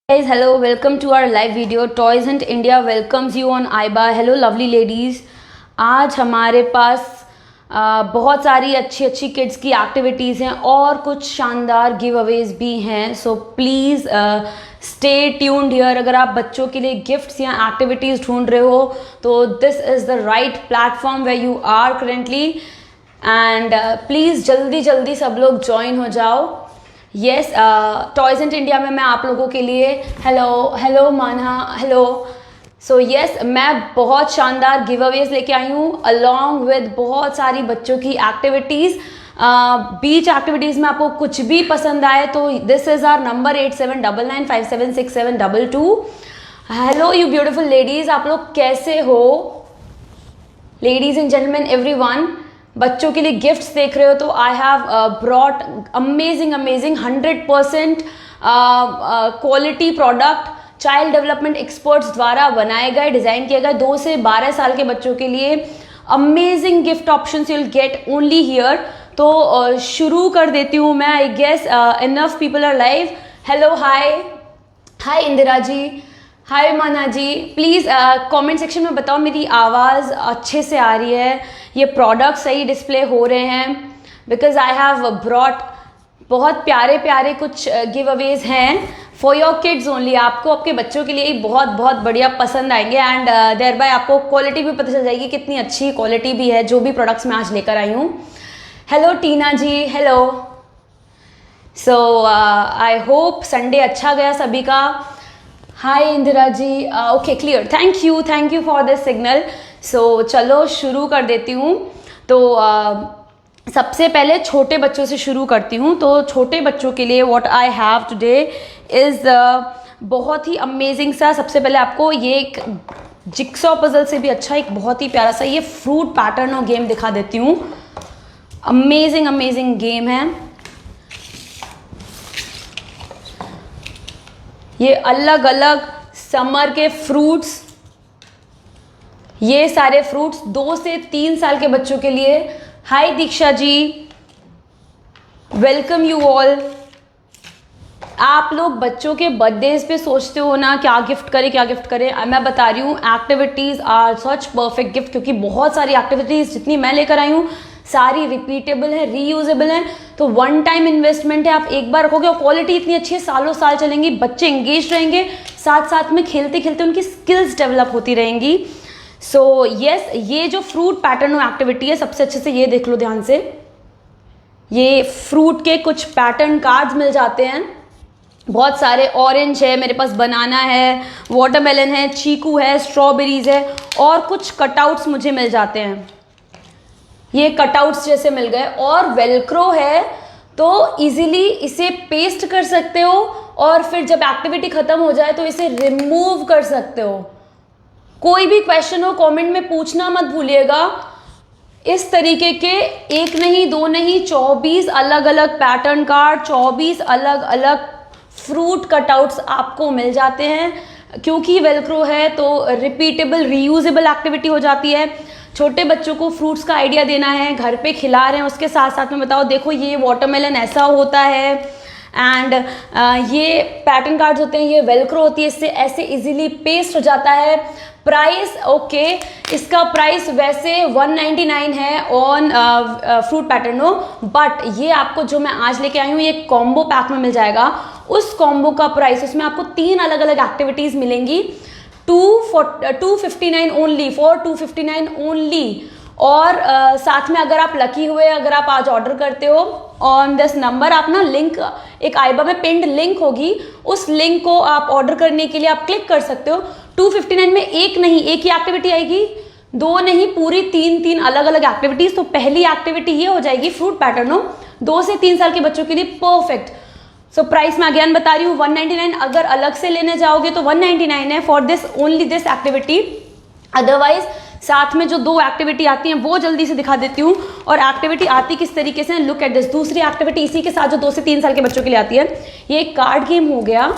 Guys, hello, welcome to our live video. Toys Hunt India welcomes you on IBA. Hello lovely ladies. आज हमारे पास बहुत सारी अच्छी kids की एक्टिविटीज़ हैं और कुछ शानदार गिव अवेज भी हैं. So please stay tuned here. अगर आप बच्चों के लिए गिफ्ट्स या एक्टिविटीज़ ढूंढ रहे हो तो this is the right platform where you are currently. And please जल्दी सब लोग ज्वाइन हो जाओ. यस, टॉयज हंट इंडिया में मैं आप लोगों के लिए हेलो माना हेलो. सो यस, मैं बहुत शानदार गिव अवेज लेके आई हूँ अलॉन्ग विद बहुत सारी बच्चों की एक्टिविटीज़. बीच एक्टिविटीज़ में आपको कुछ भी पसंद आए तो this is our number 8799576722. Hello you beautiful ladies, आप लोग कैसे हो? लेडीज़ एंड जेंटलमैन एवरीवन, बच्चों के लिए गिफ्ट्स देख रहे हो तो I have brought amazing 100% quality product child development experts द्वारा बनाए गए, डिज़ाइन किए गए 2 से 12 साल के बच्चों के लिए amazing gift options you will get only here. तो शुरू कर देती हूँ मैं. I guess enough people are live. Hello, hi Indira ji, hi Mana ji. Please comment section में बताओ मेरी आवाज़ अच्छे से आ रही है, ये प्रोडक्ट सही डिस्प्ले हो रहे हैं. बिकॉज आई हैव ब्रॉट बहुत प्यारे कुछ गिव अवेज हैं फॉर योर किड्स ओनली. आपको आपके बच्चों के लिए ही बहुत बढ़िया पसंद आएंगे. एंड देयर बाय आपको क्वालिटी भी पता चल जाएगी कितनी अच्छी क्वालिटी भी है जो भी प्रोडक्ट्स मैं आज लेकर आई हूँ. Hello Tina ji, hello. So I hope Sunday अच्छा गया सभी का. Hi Indira ji, okay clear. Thank you for this signal. So चलो शुरू कर देती हूँ. तो सबसे पहले छोटे बच्चों से शुरू करती हूँ. तो छोटे बच्चों के लिए what I have today is बहुत ही अमेजिंग सा. सबसे पहले आपको ये एक जिक्सॉ पजल से भी अच्छा एक बहुत ही प्यारा सा ये फ्रूट पैटर्न और गेम दिखा देती हूँ. अमेजिंग गेम है. ये अलग अलग समर के फ्रूट्स, ये सारे फ्रूट्स 2 से 3 साल के बच्चों के लिए. हाय Diksha ji, welcome you all. आप लोग बच्चों के बर्थडेज पे सोचते हो ना क्या गिफ्ट करें. मैं बता रही हूँ activities are such perfect gift. क्योंकि बहुत सारी एक्टिविटीज़ जितनी मैं लेकर आई हूँ सारी रिपीटेबल है, रीयूजेबल है. तो वन टाइम इन्वेस्टमेंट है, आप एक बार रखोगे और क्वालिटी इतनी अच्छी है, सालों साल चलेंगी. बच्चे एंगेज रहेंगे, साथ में खेलते उनकी स्किल्स डेवलप होती रहेंगी. सो यस, ये जो फ्रूट पैटर्न एक्टिविटी है सबसे अच्छे से ये देख लो ध्यान से. ये फ्रूट के कुछ पैटर्न कार्ड्स मिल जाते हैं बहुत सारे. ऑरेंज है मेरे पास, बनाना है, वाटरमेलन है, चीकू है, स्ट्रॉबेरीज है और कुछ कटआउट्स मुझे मिल जाते हैं. ये कटआउट्स जैसे मिल गए और वेलक्रो है तो इजीली इसे पेस्ट कर सकते हो और फिर जब एक्टिविटी खत्म हो जाए तो इसे रिमूव कर सकते हो. कोई भी क्वेश्चन हो कमेंट में पूछना मत भूलिएगा. इस तरीके के 1 नहीं 2 नहीं 24 अलग अलग पैटर्न कार्ड, 24 अलग अलग फ्रूट कटआउट्स आपको मिल जाते हैं. क्योंकि वेलक्रो है तो रिपीटेबल रीयूजेबल एक्टिविटी हो जाती है. छोटे बच्चों को फ्रूट्स का आइडिया देना है, घर पे खिला रहे हैं, उसके साथ में बताओ देखो ये वाटरमेलन ऐसा होता है एंड ये पैटर्न कार्ड्स होते हैं, ये वेलक्रो होती है, इससे ऐसे इजीली पेस्ट हो जाता है. प्राइस ओके, इसका प्राइस वैसे 199 है ऑन फ्रूट पैटर्नो. बट ये आपको जो मैं आज लेके आई हूँ ये कॉम्बो पैक में मिल जाएगा. उस कॉम्बो का प्राइस, उसमें आपको 3 अलग अलग एक्टिविटीज़ मिलेंगी 259 ओनली, फॉर 259 ओनली. और साथ में अगर आप लकी हुए, अगर आप आज ऑर्डर करते हो ऑन दिस नंबर, आप ना लिंक एक आइबा में पिंड लिंक होगी, उस लिंक को आप ऑर्डर करने के लिए आप क्लिक कर सकते हो. 259 में एक नहीं, एक ही एक्टिविटी आएगी, 2 नहीं पूरी 3 अलग अलग एक्टिविटीज. तो पहली एक्टिविटी ये हो जाएगी फ्रूट पैटर्नो 2 से 3 साल के बच्चों के लिए परफेक्ट. सो प्राइस मैं अगेन बता रही हूँ 199. अगर अलग से लेने जाओगे तो 199 है for this only this activity. Otherwise साथ में जो 2 एक्टिविटी आती हैं वो जल्दी से दिखा देती हूँ. और एक्टिविटी आती किस तरीके से, लुक एट दिस. दूसरी एक्टिविटी इसी के साथ जो 2 से 3 साल के बच्चों के लिए आती है, ये एक कार्ड गेम हो गया.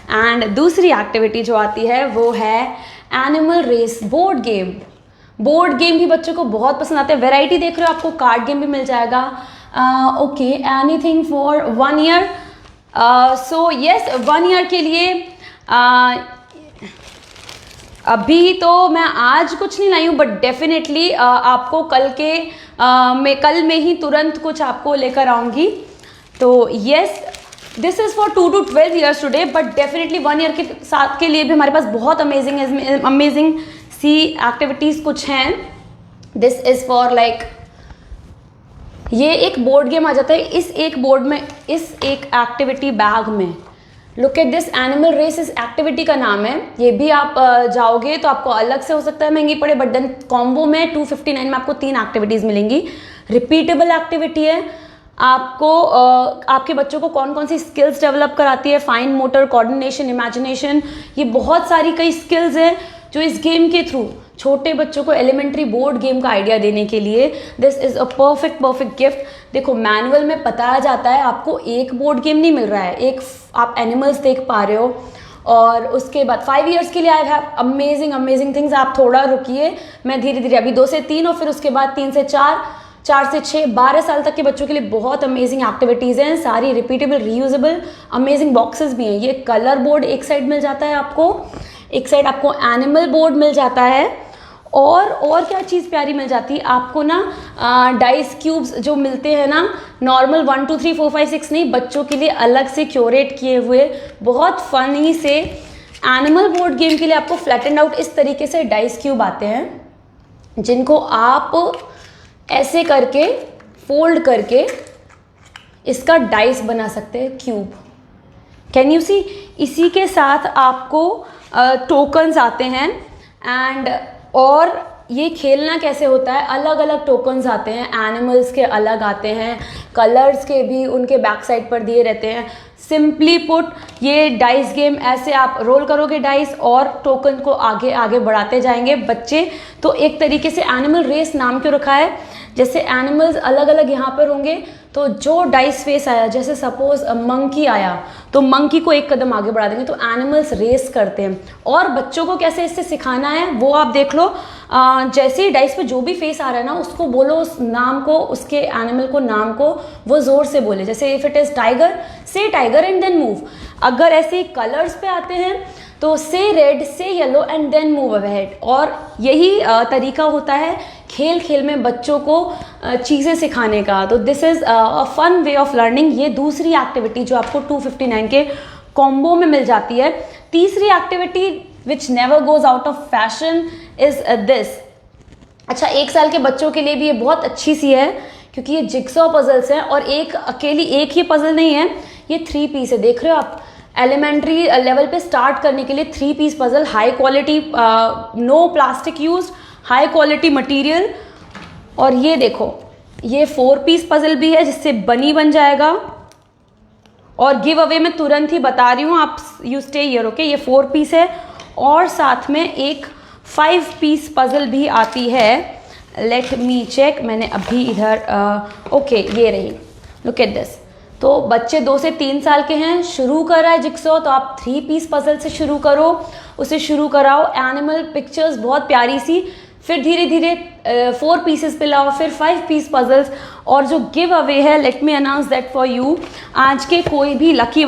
एंड दूसरी एक्टिविटी जो आती है वो है animal race board game. Board game भी बच्चों को बहुत पसंद आते हैं. वेराइटी देख रहे हो, आपको कार्ड गेम भी मिल जाएगा. Okay, anything for 1 year. So yes, 1 year के लिए अभी तो मैं आज कुछ नहीं लाई हूँ, बट डेफिनेटली आपको कल में ही तुरंत कुछ आपको लेकर आऊँगी। तो yes, this is for 2 to 12 years today, but definitely 1 year के साथ के लिए भी हमारे पास बहुत अमेजिंग सी एक्टिविटीज़ कुछ हैं। दिस इज़ फॉर लाइक, ये एक बोर्ड गेम आ जाता है इस एक एक्टिविटी बैग में। Look at this, animal race इस एक्टिविटी का नाम है। ये भी आप जाओगे तो आपको अलग से हो सकता है महंगी पड़े, बट देन कॉम्बो में 259 में आपको 3 एक्टिविटीज़ मिलेंगी। रिपीटेबल एक्टिविटी है, आपको आपके बच्चों को कौन कौन सी स्किल्स डेवलप कराती है, फाइन मोटर, कोऑर्डिनेशन, इमेजिनेशन, ये बहुत सारी कई स्किल्स हैं जो इस गेम के थ्रू छोटे बच्चों को एलिमेंट्री बोर्ड गेम का आइडिया देने के लिए this is a perfect gift. देखो मैनुअल में बताया जाता है, आपको एक बोर्ड गेम नहीं मिल रहा है, एक आप एनिमल्स देख पा रहे हो, और उसके बाद 5 ईयर्स के लिए आई हैव अमेजिंग थिंग्स। आप थोड़ा रुकिए, मैं धीरे धीरे अभी 2 से 3 और फिर उसके बाद 3 से 4, 4 से 6, 12 साल तक के बच्चों के लिए बहुत अमेजिंग एक्टिविटीज़ हैं, सारी रिपीटेबल, रीयूजेबल, अमेजिंग बॉक्सेस भी हैं। ये कलर बोर्ड एक साइड मिल जाता है आपको, एक साइड आपको एनिमल बोर्ड मिल जाता है, और क्या चीज़ प्यारी मिल जाती है आपको ना, डाइस क्यूब्स जो मिलते हैं ना, नॉर्मल 1 2 3 4 5 6 नहीं, बच्चों के लिए अलग से क्यूरेट किए हुए बहुत फनी से एनिमल बोर्ड गेम के लिए आपको फ्लैटेंड आउट इस तरीके से डाइस क्यूब आते हैं, जिनको आप ऐसे करके फोल्ड करके इसका डाइस बना सकते हैं, क्यूब। Can you see? इसी के साथ आपको टोकन्स आते हैं, और ये खेलना कैसे होता है, अलग अलग टोकन्स आते हैं, एनिमल्स के अलग आते हैं, कलर्स के भी उनके बैक साइड पर दिए रहते हैं। सिंपली पुट, ये डाइस गेम ऐसे आप रोल करोगे डाइस और टोकन को आगे आगे बढ़ाते जाएंगे बच्चे। तो एक तरीके से एनिमल रेस नाम क्यों रखा है, जैसे एनिमल्स अलग अलग यहाँ पर होंगे, तो जो डाइस फेस आया, जैसे सपोज मंकी आया तो मंकी को एक कदम आगे बढ़ा देंगे, तो एनिमल्स रेस करते हैं। और बच्चों को कैसे इससे सिखाना है वो आप देख लो, जैसे ही डाइस पे जो भी फेस आ रहा है ना, उसको बोलो, उस नाम को, उसके एनिमल को, नाम को वो जोर से बोले। जैसे इफ इट इज टाइगर, से टाइगर एंड देन मूव। अगर ऐसे कलर्स पे आते हैं तो से रेड, से yellow and then move ahead. और यही तरीका होता है खेल खेल में बच्चों को चीज़ें सिखाने का। तो this is a fun way of learning. ये दूसरी एक्टिविटी जो आपको 259 के कॉम्बो में मिल जाती है। तीसरी activity which never goes out of fashion is this. अच्छा, 1 साल के बच्चों के लिए भी ये बहुत अच्छी सी है, क्योंकि ये जिक्सॉ पजल्स हैं, और अकेली एक ही पजल नहीं है, ये 3 पीस है। देख रहे हो आप, एलिमेंट्री लेवल पे स्टार्ट करने के लिए 3 piece puzzle, high quality, no plastic use, high quality material. और ये देखो, ये 4 पीस पजल भी है जिससे बनी बन जाएगा। और गिव अवे में तुरंत ही बता रही हूँ, आप यू स्टे हियर, ओके। ये 4 पीस है, और साथ में एक 5 पीस पजल भी आती है। लेट मी चेक, मैंने अभी इधर ओके, ये रही, लुक एट दिस। तो बच्चे 2 से 3 साल के हैं, शुरू कर रहा है जिक्सॉ, तो आप 3 पीस पजल से शुरू करो, उसे शुरू कराओ। एनिमल पिक्चर्स बहुत प्यारी सी, फिर धीरे धीरे 4 पीसेस पे लाओ, फिर 5 पीस पजल्स। और जो गिव अवे है, let me announce that for you. आज के कोई भी लकी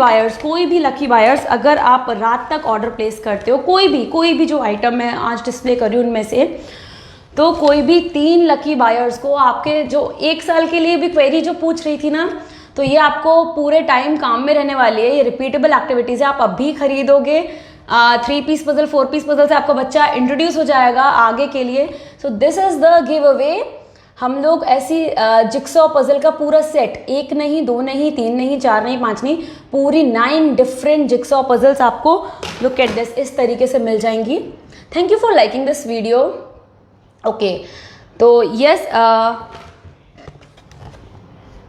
बायर्स, अगर आप रात तक ऑर्डर प्लेस करते हो, कोई भी जो आइटम मैं आज डिस्प्ले कर रही हूँ उनमें से, तो कोई भी 3 लकी बायर्स को आपके, जो 1 साल के लिए भी क्वेरी जो पूछ रही थी ना, तो ये आपको पूरे टाइम काम में रहने वाली है। ये रिपीटेबल एक्टिविटीज़ है, आप अभी खरीदोगे 3 पीस पजल, 4 पीस पजल से आपका बच्चा इंट्रोड्यूस हो जाएगा आगे के लिए। So this is the give away. हम लोग ऐसी जिक्सॉ पजल का पूरा सेट, 1 नहीं, 2 नहीं, 3 नहीं, 4 नहीं, 5 नहीं, पूरी 9 डिफरेंट जिक्सॉ पजल्स आपको, लुक एट दिस, इस तरीके से मिल जाएंगी। Thank you for liking this video. Okay, तो यस,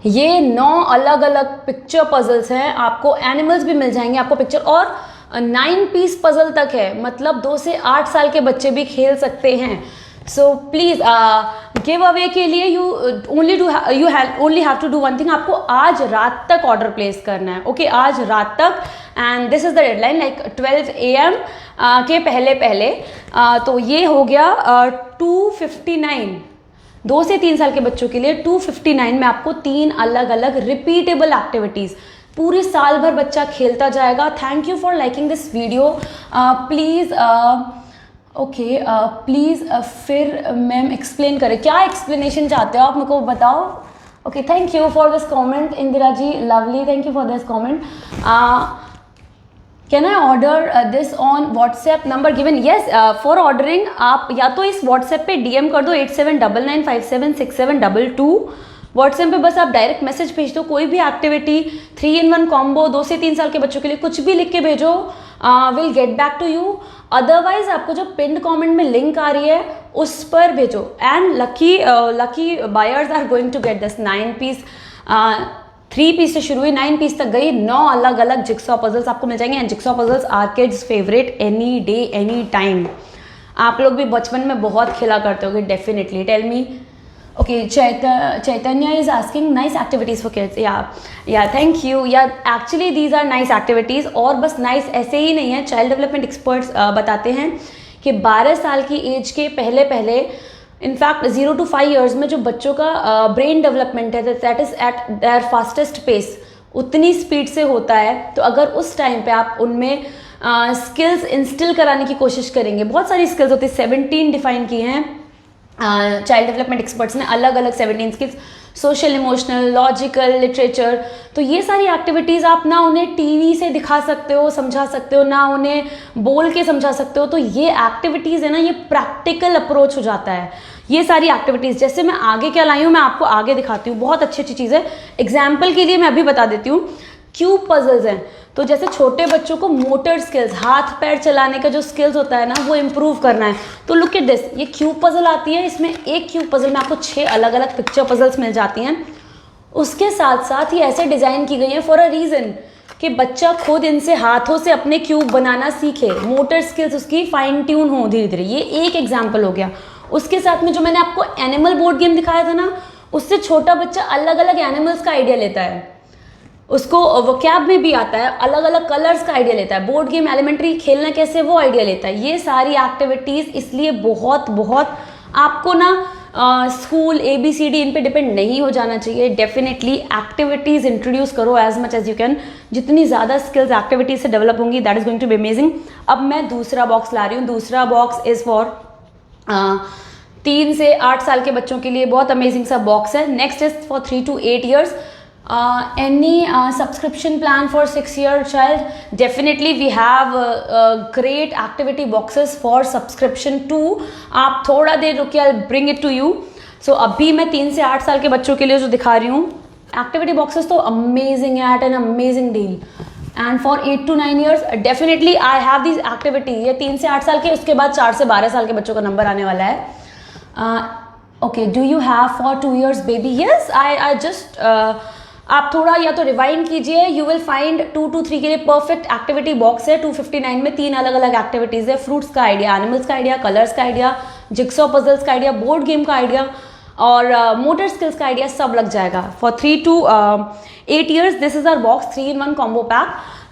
ये 9 अलग अलग पिक्चर पजल्स हैं। आपको एनिमल्स भी मिल जाएंगे, आपको पिक्चर, और 9 पीस पजल तक है, मतलब 2 से 8 साल के बच्चे भी खेल सकते हैं। सो प्लीज़, गिव अवे के लिए you only have to do one thing. आपको आज रात तक ऑर्डर प्लेस करना है, ओके, आज रात तक। And this is the deadline, like 12 AM के पहले। तो ये हो गया 259, 2 से 3 साल के बच्चों के लिए 259 में आपको 3 अलग अलग रिपीटेबल एक्टिविटीज़, पूरे साल भर बच्चा खेलता जाएगा। Thank you for liking this video. Please okay please फिर मैम एक्सप्लेन करें, क्या एक्सप्लेनेशन चाहते हो आप, मेरे को बताओ। Okay, thank you for this comment Indira ji, lovely, thank you for this comment. Can I order this on WhatsApp number given? Yes, for ordering आप या तो इस व्हाट्सएप पे DM कर दो 8799576722। व्हाट्सएप पे बस आप डायरेक्ट मैसेज भेज दो, कोई भी एक्टिविटी 3-in-1 कॉम्बो 2 से 3 साल के बच्चों के लिए कुछ भी लिख के भेजो, will get back to you. Otherwise आपको जो पिंड कमेंट में लिंक आ रही है उस पर भेजो। And lucky buyers are going to get this 9 piece, 3 piece से शुरू हुई 9 पीस तक गई, 9 अलग अलग जिक्सॉ पजल्स आपको मिल जाएंगे। And jigsaw puzzles are kids favourite any day any time. आप लोग भी बचपन में बहुत खेला करते होगे definitely. Tell me. Okay, Chaitanya is asking nice activities for kids. Yeah thank you. Yeah actually these are nice activities. और बस नाइस ऐसे ही नहीं है, चाइल्ड डेवलपमेंट एक्सपर्ट्स बताते हैं कि 12 साल की एज के पहले इनफैक्ट 0 to 5 years में जो बच्चों का ब्रेन डेवलपमेंट है that is at their fastest pace, उतनी स्पीड से होता है। तो अगर उस टाइम पे आप उनमें स्किल्स इंस्टिल कराने की कोशिश करेंगे, बहुत सारी स्किल्स होती है, 17 डिफाइन की हैं चाइल्ड डेवलपमेंट एक्सपर्ट्स ने, अलग अलग 17 skills, social, emotional, logical, literature. तो ये सारी एक्टिविटीज़ आप ना उन्हें टीवी से दिखा सकते हो, समझा सकते हो, ना उन्हें बोल के समझा सकते हो। तो ये एक्टिविटीज़ है ना, ये प्रैक्टिकल अप्रोच हो जाता है। ये सारी एक्टिविटीज़ जैसे मैं आगे क्या लाई हूँ, मैं आपको आगे दिखाती हूँ, बहुत अच्छी अच्छी चीज़ है। एग्जाम्पल के लिए मैं अभी बता देती हूँ, क्यूब पजल्स हैं। तो जैसे छोटे बच्चों को मोटर स्किल्स, हाथ पैर चलाने का जो स्किल्स होता है ना, वो इम्प्रूव करना है। तो लुक एट दिस, ये क्यूब पजल आती है, इसमें एक क्यूब पजल में आपको 6 अलग अलग पिक्चर पजल्स मिल जाती हैं। उसके साथ साथ ही ऐसे डिज़ाइन की गई है फॉर अ रीज़न कि बच्चा खुद इनसे हाथों से अपने क्यूब बनाना सीखे, मोटर स्किल्स उसकी फाइन ट्यून हो धीरे धीरे। ये एक एग्जाम्पल हो गया। उसके साथ में जो मैंने आपको एनिमल बोर्ड गेम दिखाया था ना, उससे छोटा बच्चा अलग अलग एनिमल्स का आइडिया लेता है, उसको वोकैब में भी आता है, अलग अलग कलर्स का आइडिया लेता है। बोर्ड गेम एलिमेंट्री खेलना कैसे, वो आइडिया लेता है। ये सारी एक्टिविटीज़ इसलिए बहुत बहुत आपको ना स्कूल ABCD इन पे डिपेंड नहीं हो जाना चाहिए। डेफिनेटली एक्टिविटीज़ इंट्रोड्यूस करो as much as you can. जितनी ज़्यादा स्किल्स एक्टिविटीज से डेवलप होंगी, that is going to be amazing. अब मैं दूसरा बॉक्स ला रही हूँ। दूसरा बॉक्स इज़ फॉर 3 से 8 साल के बच्चों के लिए, बहुत अमेजिंग सा बॉक्स है। Next is for 3 to 8 years। Any subscription plan for 6-year child? Definitely we have great activity boxes for subscription too. आप थोड़ा देर रुकिए, I'll bring it to you. So अभी मैं 3 से 8 साल के बच्चों के लिए जो दिखा रही हूँ एक्टिविटी बॉक्सेस, तो अमेजिंग है, at an amazing deal. And for 8 to 9 years definitely I have this activity. ये 3 से 8 साल के, उसके बाद 4 से 12 साल के बच्चों का नंबर आने वाला है। Okay, do you have for 2 years baby? Yes, I just आप थोड़ा या तो रिवाइंड कीजिए, यू विल फाइंड 2 to 3 के लिए परफेक्ट एक्टिविटी बॉक्स है। 259 में 3 अलग अलग एक्टिविटीज़ है। फ्रूट्स का आइडिया, एनिमल्स का आइडिया, कलर्स का आइडिया, जिक्सॉ पजल्स का आइडिया, बोर्ड गेम का आइडिया और मोटर स्किल्स का आइडिया, सब लग जाएगा। For 3 to 8 years this is our box 3-in-1 combo pack.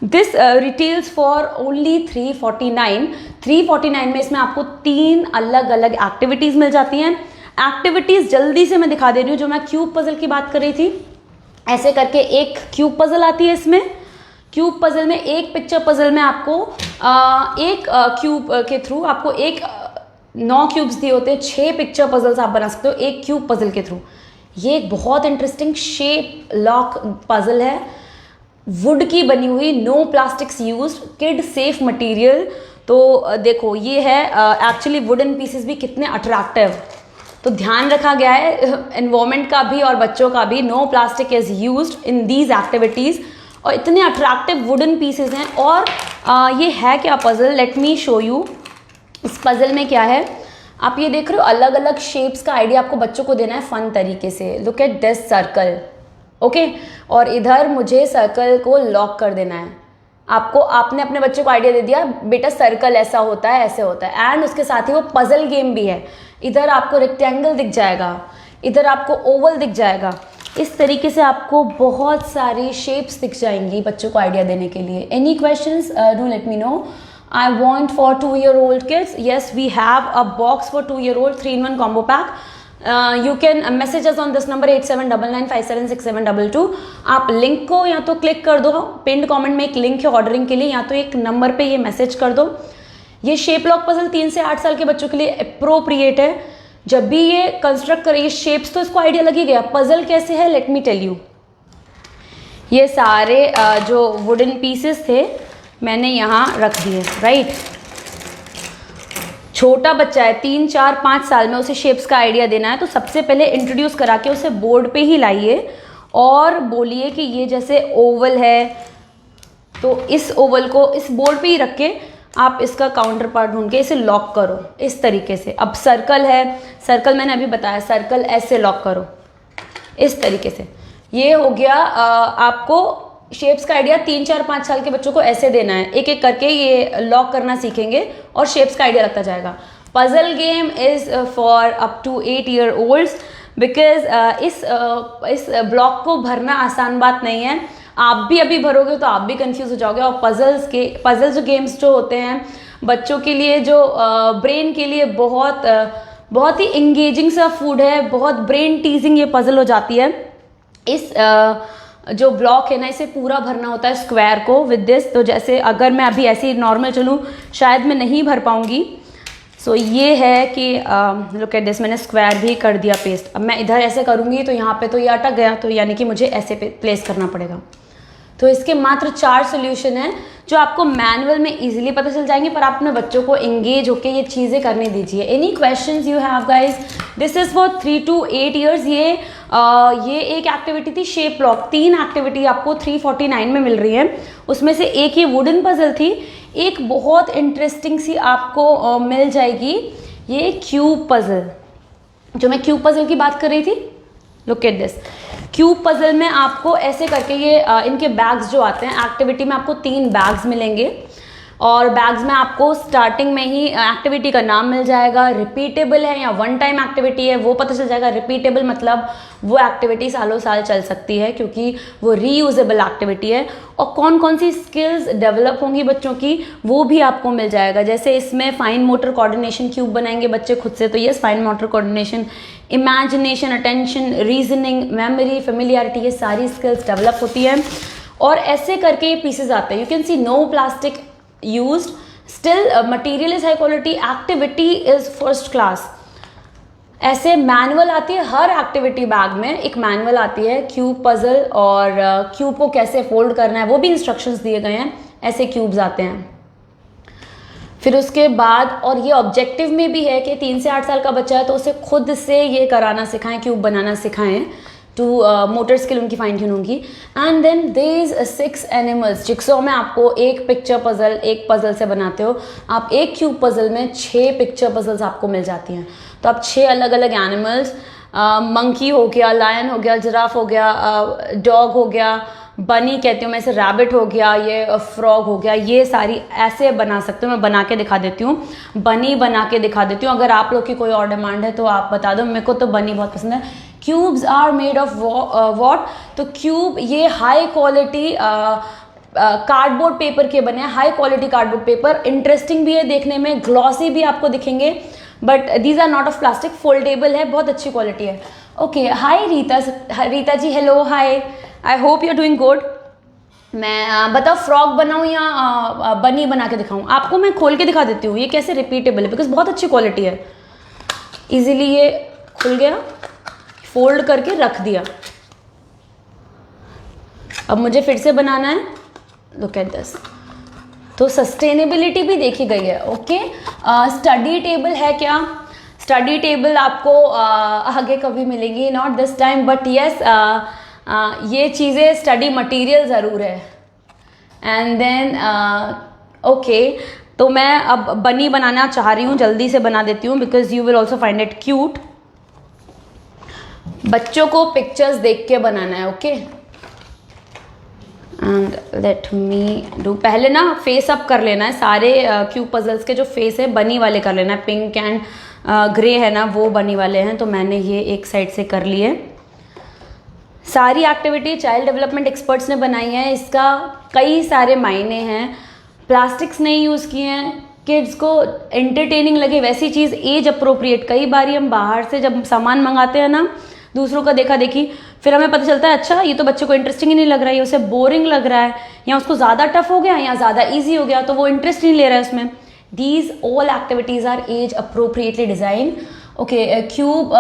This retails for only 349। 349 में इसमें आपको 3 अलग अलग एक्टिविटीज़ मिल जाती हैं। एक्टिविटीज़ जल्दी से मैं दिखा दे रही हूँ। जो मैं क्यूब पजल की बात कर रही थी, ऐसे करके एक क्यूब पजल आती है। इसमें क्यूब पजल में एक पिक्चर पजल में आपको एक क्यूब के थ्रू आपको 9 क्यूब्स दिए होते हैं, 6 पिक्चर पजल्स आप बना सकते हो एक क्यूब पजल के थ्रू। ये एक बहुत इंटरेस्टिंग शेप लॉक पजल है, वुड की बनी हुई, no plastics used, kid safe material. तो देखो ये है एक्चुअली वुडन पीसेस भी कितने अट्रैक्टिव, तो ध्यान रखा गया है एनवायरमेंट का भी और बच्चों का भी। No plastic is used in these activities और इतने अट्रैक्टिव वुडन पीसेस हैं। और ये है क्या puzzle, let me show you. इस पजल में क्या है, आप ये देख रहे हो, अलग अलग शेप्स का आइडिया आपको बच्चों को देना है फन तरीके से। Look at this circle, okay, और इधर मुझे सर्कल को लॉक कर देना है। आपने अपने बच्चे को आइडिया दे दिया, बेटा सर्कल ऐसा होता है, ऐसे होता है। एंड उसके साथ ही वो पजल गेम भी है। इधर आपको रेक्टेंगल दिख जाएगा, इधर आपको ओवल दिख जाएगा। इस तरीके से आपको बहुत सारी शेप्स दिख जाएंगी बच्चों को आइडिया देने के लिए। Any questions, do let me know. I want for 2-year-old kids, yes we have a box for 2-year-old 3-in-1 combo pack। You can message us on this number 8799576722। आप लिंक को या तो क्लिक कर दो, पिंड कमेंट में एक link है ऑर्डरिंग के लिए, या तो एक नंबर पे ये मैसेज कर दो। ये शेप लॉक पजल 3 से 8 साल के बच्चों के लिए अप्रोप्रिएट है। जब भी ये कंस्ट्रक्ट करें, ये शेप्स तो इसको आइडिया लग ही गया, पजल कैसे है लेट मी टेल यू। ये सारे जो वुडन पीसेस थे मैंने यहाँ रख दिए, राइट। छोटा बच्चा है 3, 4, 5 साल में, उसे शेप्स का आइडिया देना है, तो सबसे पहले इंट्रोड्यूस करा के उसे बोर्ड पे ही लाइए और बोलिए कि ये जैसे ओवल है तो इस ओवल को इस बोर्ड पे ही रख के आप इसका काउंटर पार्ट ढूंढ के इसे लॉक करो इस तरीके से। अब सर्कल है, सर्कल मैंने अभी बताया, सर्कल ऐसे लॉक करो इस तरीके से। ये हो गया आपको शेप्स का आइडिया। 3, 4, 5 साल के बच्चों को ऐसे देना है, एक एक करके ये लॉक करना सीखेंगे और शेप्स का आइडिया लगता जाएगा। Puzzle game is for up to 8 year olds because इस ब्लॉक को भरना आसान बात नहीं है। आप भी अभी भरोगे तो आप भी कंफ्यूज हो जाओगे। और पजल्स गेम्स जो होते हैं बच्चों के लिए, जो ब्रेन के लिए बहुत ही इंगेजिंग सा फूड है, बहुत ब्रेन टीजिंग ये पजल हो जाती है। इस जो ब्लॉक है ना, इसे पूरा भरना होता है स्क्वायर को विद दिस। तो जैसे अगर मैं अभी ऐसे ही नॉर्मल चलूँ शायद मैं नहीं भर पाऊंगी। सो ये है कि लुक एट दिस, मैंने स्क्वायर भी कर दिया पेस्ट। अब मैं इधर ऐसे करूँगी तो यहाँ पे तो ये अटक गया, तो यानी कि मुझे ऐसे प्लेस करना पड़ेगा। तो इसके मात्र 4 सोल्यूशन हैं जो आपको मैनुअल में इजीली पता चल जाएंगे, पर आप अपने बच्चों को एंगेज होकर ये चीज़ें करने दीजिए। Any questions you have guys? This is for 3 to 8 years. ये एक एक्टिविटी थी शेप लॉक। 3 एक्टिविटी आपको 349 में मिल रही है, उसमें से एक ये वुडन पजल थी। एक बहुत इंटरेस्टिंग सी आपको मिल जाएगी, ये क्यूब पजल, जो मैं क्यूब पजल की बात कर रही थी। Look at this, cube puzzle में आपको ऐसे करके ये इनके बैग्स जो आते हैं, एक्टिविटी में आपको 3 बैग्स मिलेंगे और बैग्स में आपको स्टार्टिंग में ही एक्टिविटी का नाम मिल जाएगा। रिपीटेबल है या वन टाइम एक्टिविटी है वो पता चल जाएगा। रिपीटेबल मतलब वो एक्टिविटी सालों साल चल सकती है क्योंकि वो रीयूजेबल एक्टिविटी है। और कौन कौन सी स्किल्स डेवलप होंगी बच्चों की वो भी आपको मिल जाएगा। जैसे इसमें फाइन मोटर कोऑर्डिनेशन क्यूब बनाएंगे बच्चे खुद से, तो ये fine motor coordination, imagination, attention, reasoning, memory, familiarity, ये सारी स्किल्स डेवलप होती है। और ऐसे करके ये पीसेज आते हैं। You can see no plastic used, still material is high quality, activity is first class। ऐसे मैनुअल आती है हर एक्टिविटी बैग में, एक मैनुअल आती है क्यूब पजल, और क्यूब को कैसे फोल्ड करना है वो भी इंस्ट्रक्शंस दिए गए हैं। ऐसे क्यूब्स आते हैं। फिर उसके बाद, और ये ऑब्जेक्टिव में भी है कि 3 से 8 साल का बच्चा है तो उसे खुद से ये कराना सिखाएं, क्यूब बनाना सिखाएं, टू मोटर स्किल उनकी फाइन ट्यून होंगी। And then there is 6 animals. Jigsaw में आपको एक पिक्चर पजल, एक पजल से बनाते हो आप, एक क्यूब पजल में 6 पिक्चर पजल्स आपको मिल जाती हैं। तो आप 6 अलग अलग एनिमल्स, मंकी हो गया, लायन हो गया, जिराफ हो गया, डॉग हो गया, बनी कहती हूँ मैं इसे, रैबिट हो गया, ये फ्रॉग हो गया, ये सारी ऐसे बना सकते हो। मैं बना के दिखा देती हूँ, बनी बना के दिखा देती हूँ। अगर आप लोग की कोई और डिमांड है तो आप बता दो, मेरे को तो बनी बहुत पसंद है। Cubes are made of what? तो क्यूब ये हाई क्वालिटी कार्डबोर्ड पेपर के बने हैं, high quality cardboard paper. Interesting भी है देखने में, ग्लॉसी भी आपको दिखेंगे, but these are not of plastic, foldable है, बहुत अच्छी क्वालिटी है। Okay, hi Rita ji, hello, hi, I hope you are doing good. मैं बताओ फ्रॉक बनाऊँ या बनी बना के दिखाऊँ? आपको मैं खोल के दिखा देती हूँ ये कैसे रिपीटेबल है, बिकॉज बहुत अच्छी क्वालिटी है। इजीली ये खुल गया, फोल्ड करके रख दिया। अब मुझे फिर से बनाना है। Look at this. तो सस्टेनेबिलिटी भी देखी गई है। ओके, स्टडी टेबल है क्या? स्टडी टेबल आपको आगे कभी मिलेगी, not this time, but yes ये चीज़ें स्टडी मटेरियल ज़रूर है। एंड देन ओके, तो मैं अब बनी बनाना चाह रही हूँ, जल्दी से बना देती हूँ because you will also find it cute. बच्चों को पिक्चर्स देख के बनाना है। Okay, and let me do, पहले ना फेस अप कर लेना है सारे क्यूब पजल्स के जो फेस है बनी वाले कर लेना है। पिंक एंड ग्रे है ना वो बनी वाले हैं, तो मैंने ये एक साइड से कर लिए। सारी एक्टिविटी चाइल्ड डेवलपमेंट एक्सपर्ट्स ने बनाई है, इसका कई सारे मायने हैं। प्लास्टिक्स नहीं यूज़ किए हैं, किड्स को एंटरटेनिंग लगे वैसी चीज़, एज अप्रोप्रिएट। कई बार हम बाहर से जब सामान मंगाते हैं ना, दूसरों का देखा देखी, फिर हमें पता चलता है अच्छा ये तो बच्चे को इंटरेस्टिंग ही नहीं लग रहा है, उसे बोरिंग लग रहा है, या उसको ज़्यादा टफ हो गया या ज़्यादा ईजी हो गया, तो वो इंटरेस्ट नहीं ले रहा है उसमें। These all activities are age appropriately design. Okay, cube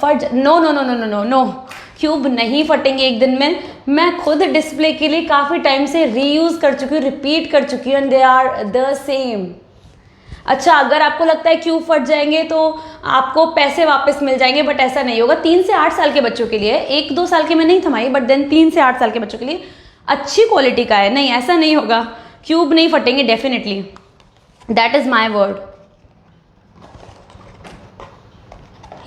फट, no no no no no no no, cube नहीं फटेंगे एक दिन में। मैं खुद डिस्प्ले के लिए काफ़ी टाइम से रीयूज़ कर चुकी हूँ, रिपीट कर चुकी हूँ, and they are the same. अच्छा, अगर आपको लगता है क्यूब फट जाएंगे तो आपको पैसे वापस मिल जाएंगे, बट ऐसा नहीं होगा। 3 से 8 साल के बच्चों के लिए, 1-2 साल के में नहीं थमाई, बट देन 3 से 8 साल के बच्चों के लिए अच्छी क्वालिटी का है। नहीं, ऐसा नहीं होगा, क्यूब नहीं फटेंगे definitely, that is my word.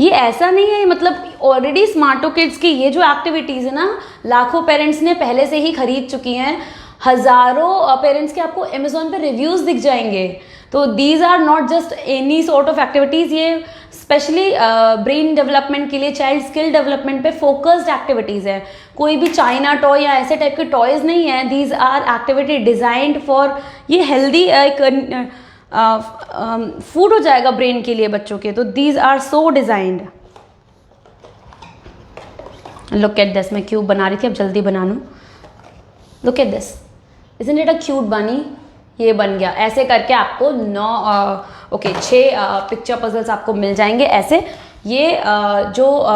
ये ऐसा नहीं है, मतलब ऑलरेडी स्मार्टो किड्स की ये जो एक्टिविटीज़ है ना, लाखों पेरेंट्स ने पहले से ही खरीद चुकी हैं। हज़ारों पेरेंट्स के आपको अमेजोन पे रिव्यूज़ दिख जाएंगे। तो these are not just any sort of activities, ये स्पेशली ब्रेन डेवलपमेंट के लिए, चाइल्ड स्किल डेवलपमेंट पे फोकस्ड एक्टिविटीज़ है। कोई भी चाइना टॉय या ऐसे टाइप के टॉयज़ नहीं है। These are activity designed for, ये हेल्दी एक फूड हो जाएगा ब्रेन के लिए बच्चों के। तो these are so designed. Look at this, मैं क्यूब बना रही थी, अब जल्दी बना लूं। Look at this, isn't it a cute bunny? ये बन गया। ऐसे करके आपको 6 पिक्चर पजल्स आपको मिल जाएंगे ऐसे। ये जो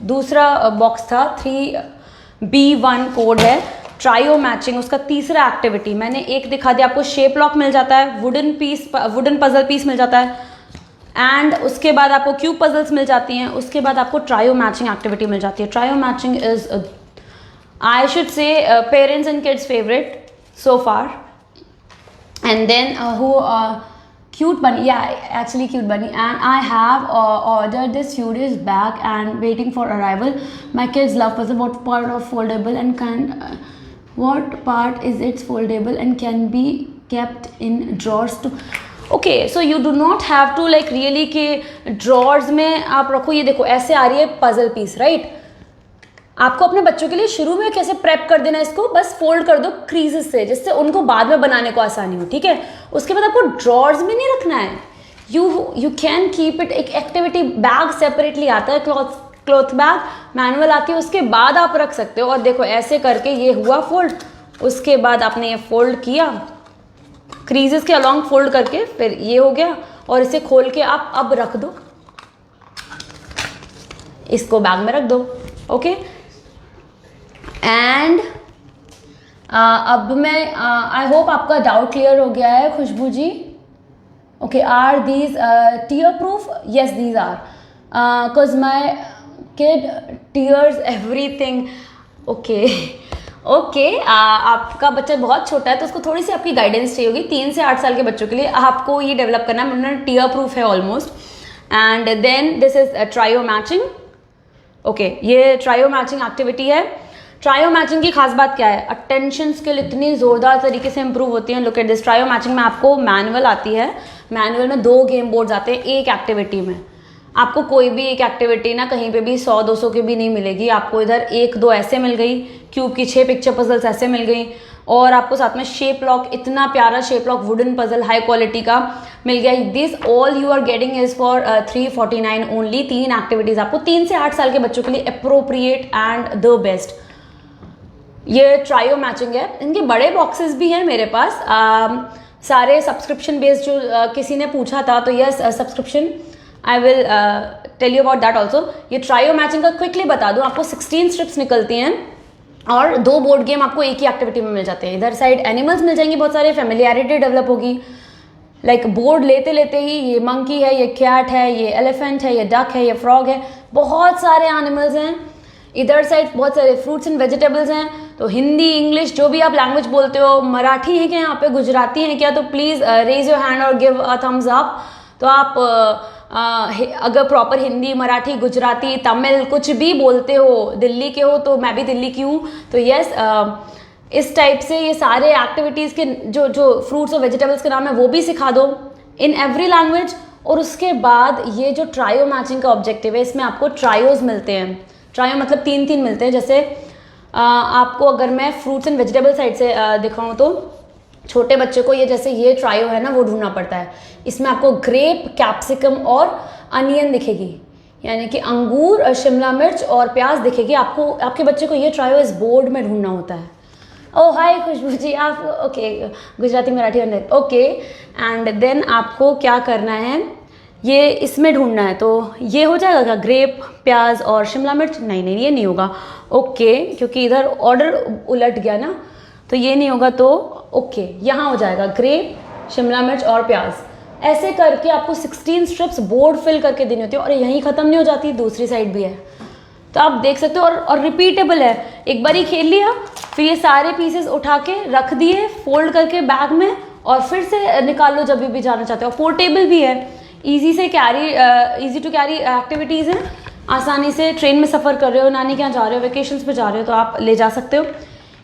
दूसरा बॉक्स था 3B1 कोड है, ट्रायो मैचिंग, उसका तीसरा एक्टिविटी मैंने एक दिखा दिया आपको। शेप लॉक मिल जाता है, वुडन पजल पीस मिल जाता है, एंड उसके बाद आपको क्यूब पजल्स मिल जाती हैं। उसके बाद आपको ट्रायो मैचिंग एक्टिविटी मिल जाती है। Trio matching is, I should say, parents and kids favourite so far. And then cute bunny, yeah, actually cute bunny, and I have ordered this few days back and waiting for arrival. My kids love puzzle. What part of foldable and what part is it foldable and can be kept in drawers too? Okay, so you do not have to like really के drawers में आप रखो। ये देखो ऐसे आ रही है puzzle piece, right? आपको अपने बच्चों के लिए शुरू में कैसे प्रेप कर देना, इसको बस फोल्ड कर दो क्रीजेस से, जिससे उनको बाद में बनाने को आसानी हो, ठीक है। उसके बाद आपको ड्रॉर्स में नहीं रखना है। यू कैन कीप इट, एक एक्टिविटी बैग सेपरेटली आता है, क्लॉथ बैग मैनुअल आती है, उसके बाद आप रख सकते हो। और देखो ऐसे करके ये हुआ फोल्ड, उसके बाद आपने ये फोल्ड किया क्रीजेस के अलॉन्ग फोल्ड करके, फिर ये हो गया, और इसे खोल के आप अब रख दो, इसको बैग में रख दो। ओके, एंड अब मैं आई होप आपका डाउट क्लियर हो गया है Khushboo ji. Okay, are these tear proof? Yes, these are, because my kid tears everything. Okay, आपका बच्चा बहुत छोटा है तो उसको थोड़ी सी आपकी गाइडेंस चाहिए होगी। 3 से 8 साल के बच्चों के लिए आपको ये डेवलप करना है। मैंने टीयर प्रूफ है almost. And then this is trio matching. Okay, ये ट्रायो मैचिंग एक्टिविटी है। ट्रायो मैचिंग की खास बात क्या है? अटेंशन स्किल इतनी ज़ोरदार तरीके से इंप्रूव होती है। Look at this, trio matching में आपको मैनुअल आती है, मैनुअल में 2 गेम बोर्ड्स आते हैं एक एक्टिविटी में। आपको कोई भी एक एक्टिविटी ना कहीं पे भी 100-200 की भी नहीं मिलेगी। आपको इधर 1-2 ऐसे मिल गई, क्यूब की 6 पिक्चर पजल्स ऐसे मिल गई, और आपको साथ में शेप लॉक, इतना प्यारा shape lock wooden puzzle high quality का मिल गया। This all you are getting is for 349 only. 3 activities आपको 3 से 8 साल के बच्चों के लिए अप्रोप्रिएट एंड द बेस्ट। ये ट्रायो मैचिंग है। इनके बड़े बॉक्सेस भी हैं मेरे पास, सारे सब्सक्रिप्शन बेस्ड। जो किसी ने पूछा था तो yes, subscription, I will tell you about that also. ये ट्रायो मैचिंग का क्विकली बता दूं, आपको 16 स्ट्रिप्स निकलती हैं और 2 बोर्ड गेम आपको एक ही एक्टिविटी में मिल जाते हैं। इधर साइड एनिमल्स मिल जाएंगे, बहुत सारे, फेमिलियरिटी डेवलप होगी। लाइक बोर्ड लेते लेते ही ये मंकी है, ये कैट है, ये एलिफेंट है, ये डक है, ये फ्रॉग है, बहुत सारे एनिमल्स हैं। इधर साइड बहुत सारे फ्रूट्स एंड वेजिटेबल्स हैं। तो हिंदी, इंग्लिश, जो भी आप लैंग्वेज बोलते हो, मराठी है क्या यहाँ पे, गुजराती है क्या, तो प्लीज़ रेज योर हैंड और गिव अ थम्स अप। तो आप अगर प्रॉपर हिंदी, मराठी, गुजराती, तमिल कुछ भी बोलते हो, दिल्ली के हो, तो मैं भी दिल्ली की हूँ, तो यस, इस टाइप से ये सारे एक्टिविटीज़ के जो फ्रूट्स और वेजिटेबल्स के नाम है वो भी सिखा दो इन एवरी लैंग्वेज। और उसके बाद ये जो ट्रायो मैचिंग का ऑब्जेक्टिव है, इसमें आपको ट्रायोज मिलते हैं। ट्रायो मतलब 3-3 मिलते हैं। जैसे आपको अगर मैं फ्रूट्स एंड वेजिटेबल साइड से दिखाऊँ तो छोटे बच्चे को ये जैसे ये ट्रायो है ना वो ढूंढना पड़ता है। इसमें आपको ग्रेप, कैप्सिकम और अनियन दिखेगी, यानी कि अंगूर, शिमला मिर्च और प्याज दिखेगी आपको। आपके बच्चे को ये ट्रायो इस बोर्ड में ढूंढना होता है। ओह हाय खुशबू जी, आप ओके, गुजराती मराठी अंदर ओके। एंड देन आपको क्या करना है, ये इसमें ढूंढना है। तो ये हो जाएगा क्या, ग्रेप, प्याज और शिमला मिर्च? नहीं नहीं, ये नहीं होगा। ओके, क्योंकि इधर ऑर्डर उलट गया ना, तो ये नहीं होगा। तो ओके, यहाँ हो जाएगा ग्रेप, शिमला मिर्च और प्याज। ऐसे करके आपको 16 स्ट्रिप्स बोर्ड फिल करके देनी होती है। और यहीं ख़त्म नहीं हो जाती, दूसरी साइड भी है, तो आप देख सकते हो। और रिपीटेबल है, एक बार ही खेल लिया, फिर ये सारे पीसेस उठा के रख दिए फोल्ड करके बैग में, और फिर से निकाल लो जब भी जाना चाहते हो। पोर्टेबल भी है, इजी टू कैरी एक्टिविटीज़ हैं। आसानी से ट्रेन में सफ़र कर रहे हो, नानी के यहाँ जा रहे हो, वेकेशंस पे जा रहे हो, तो आप ले जा सकते हो।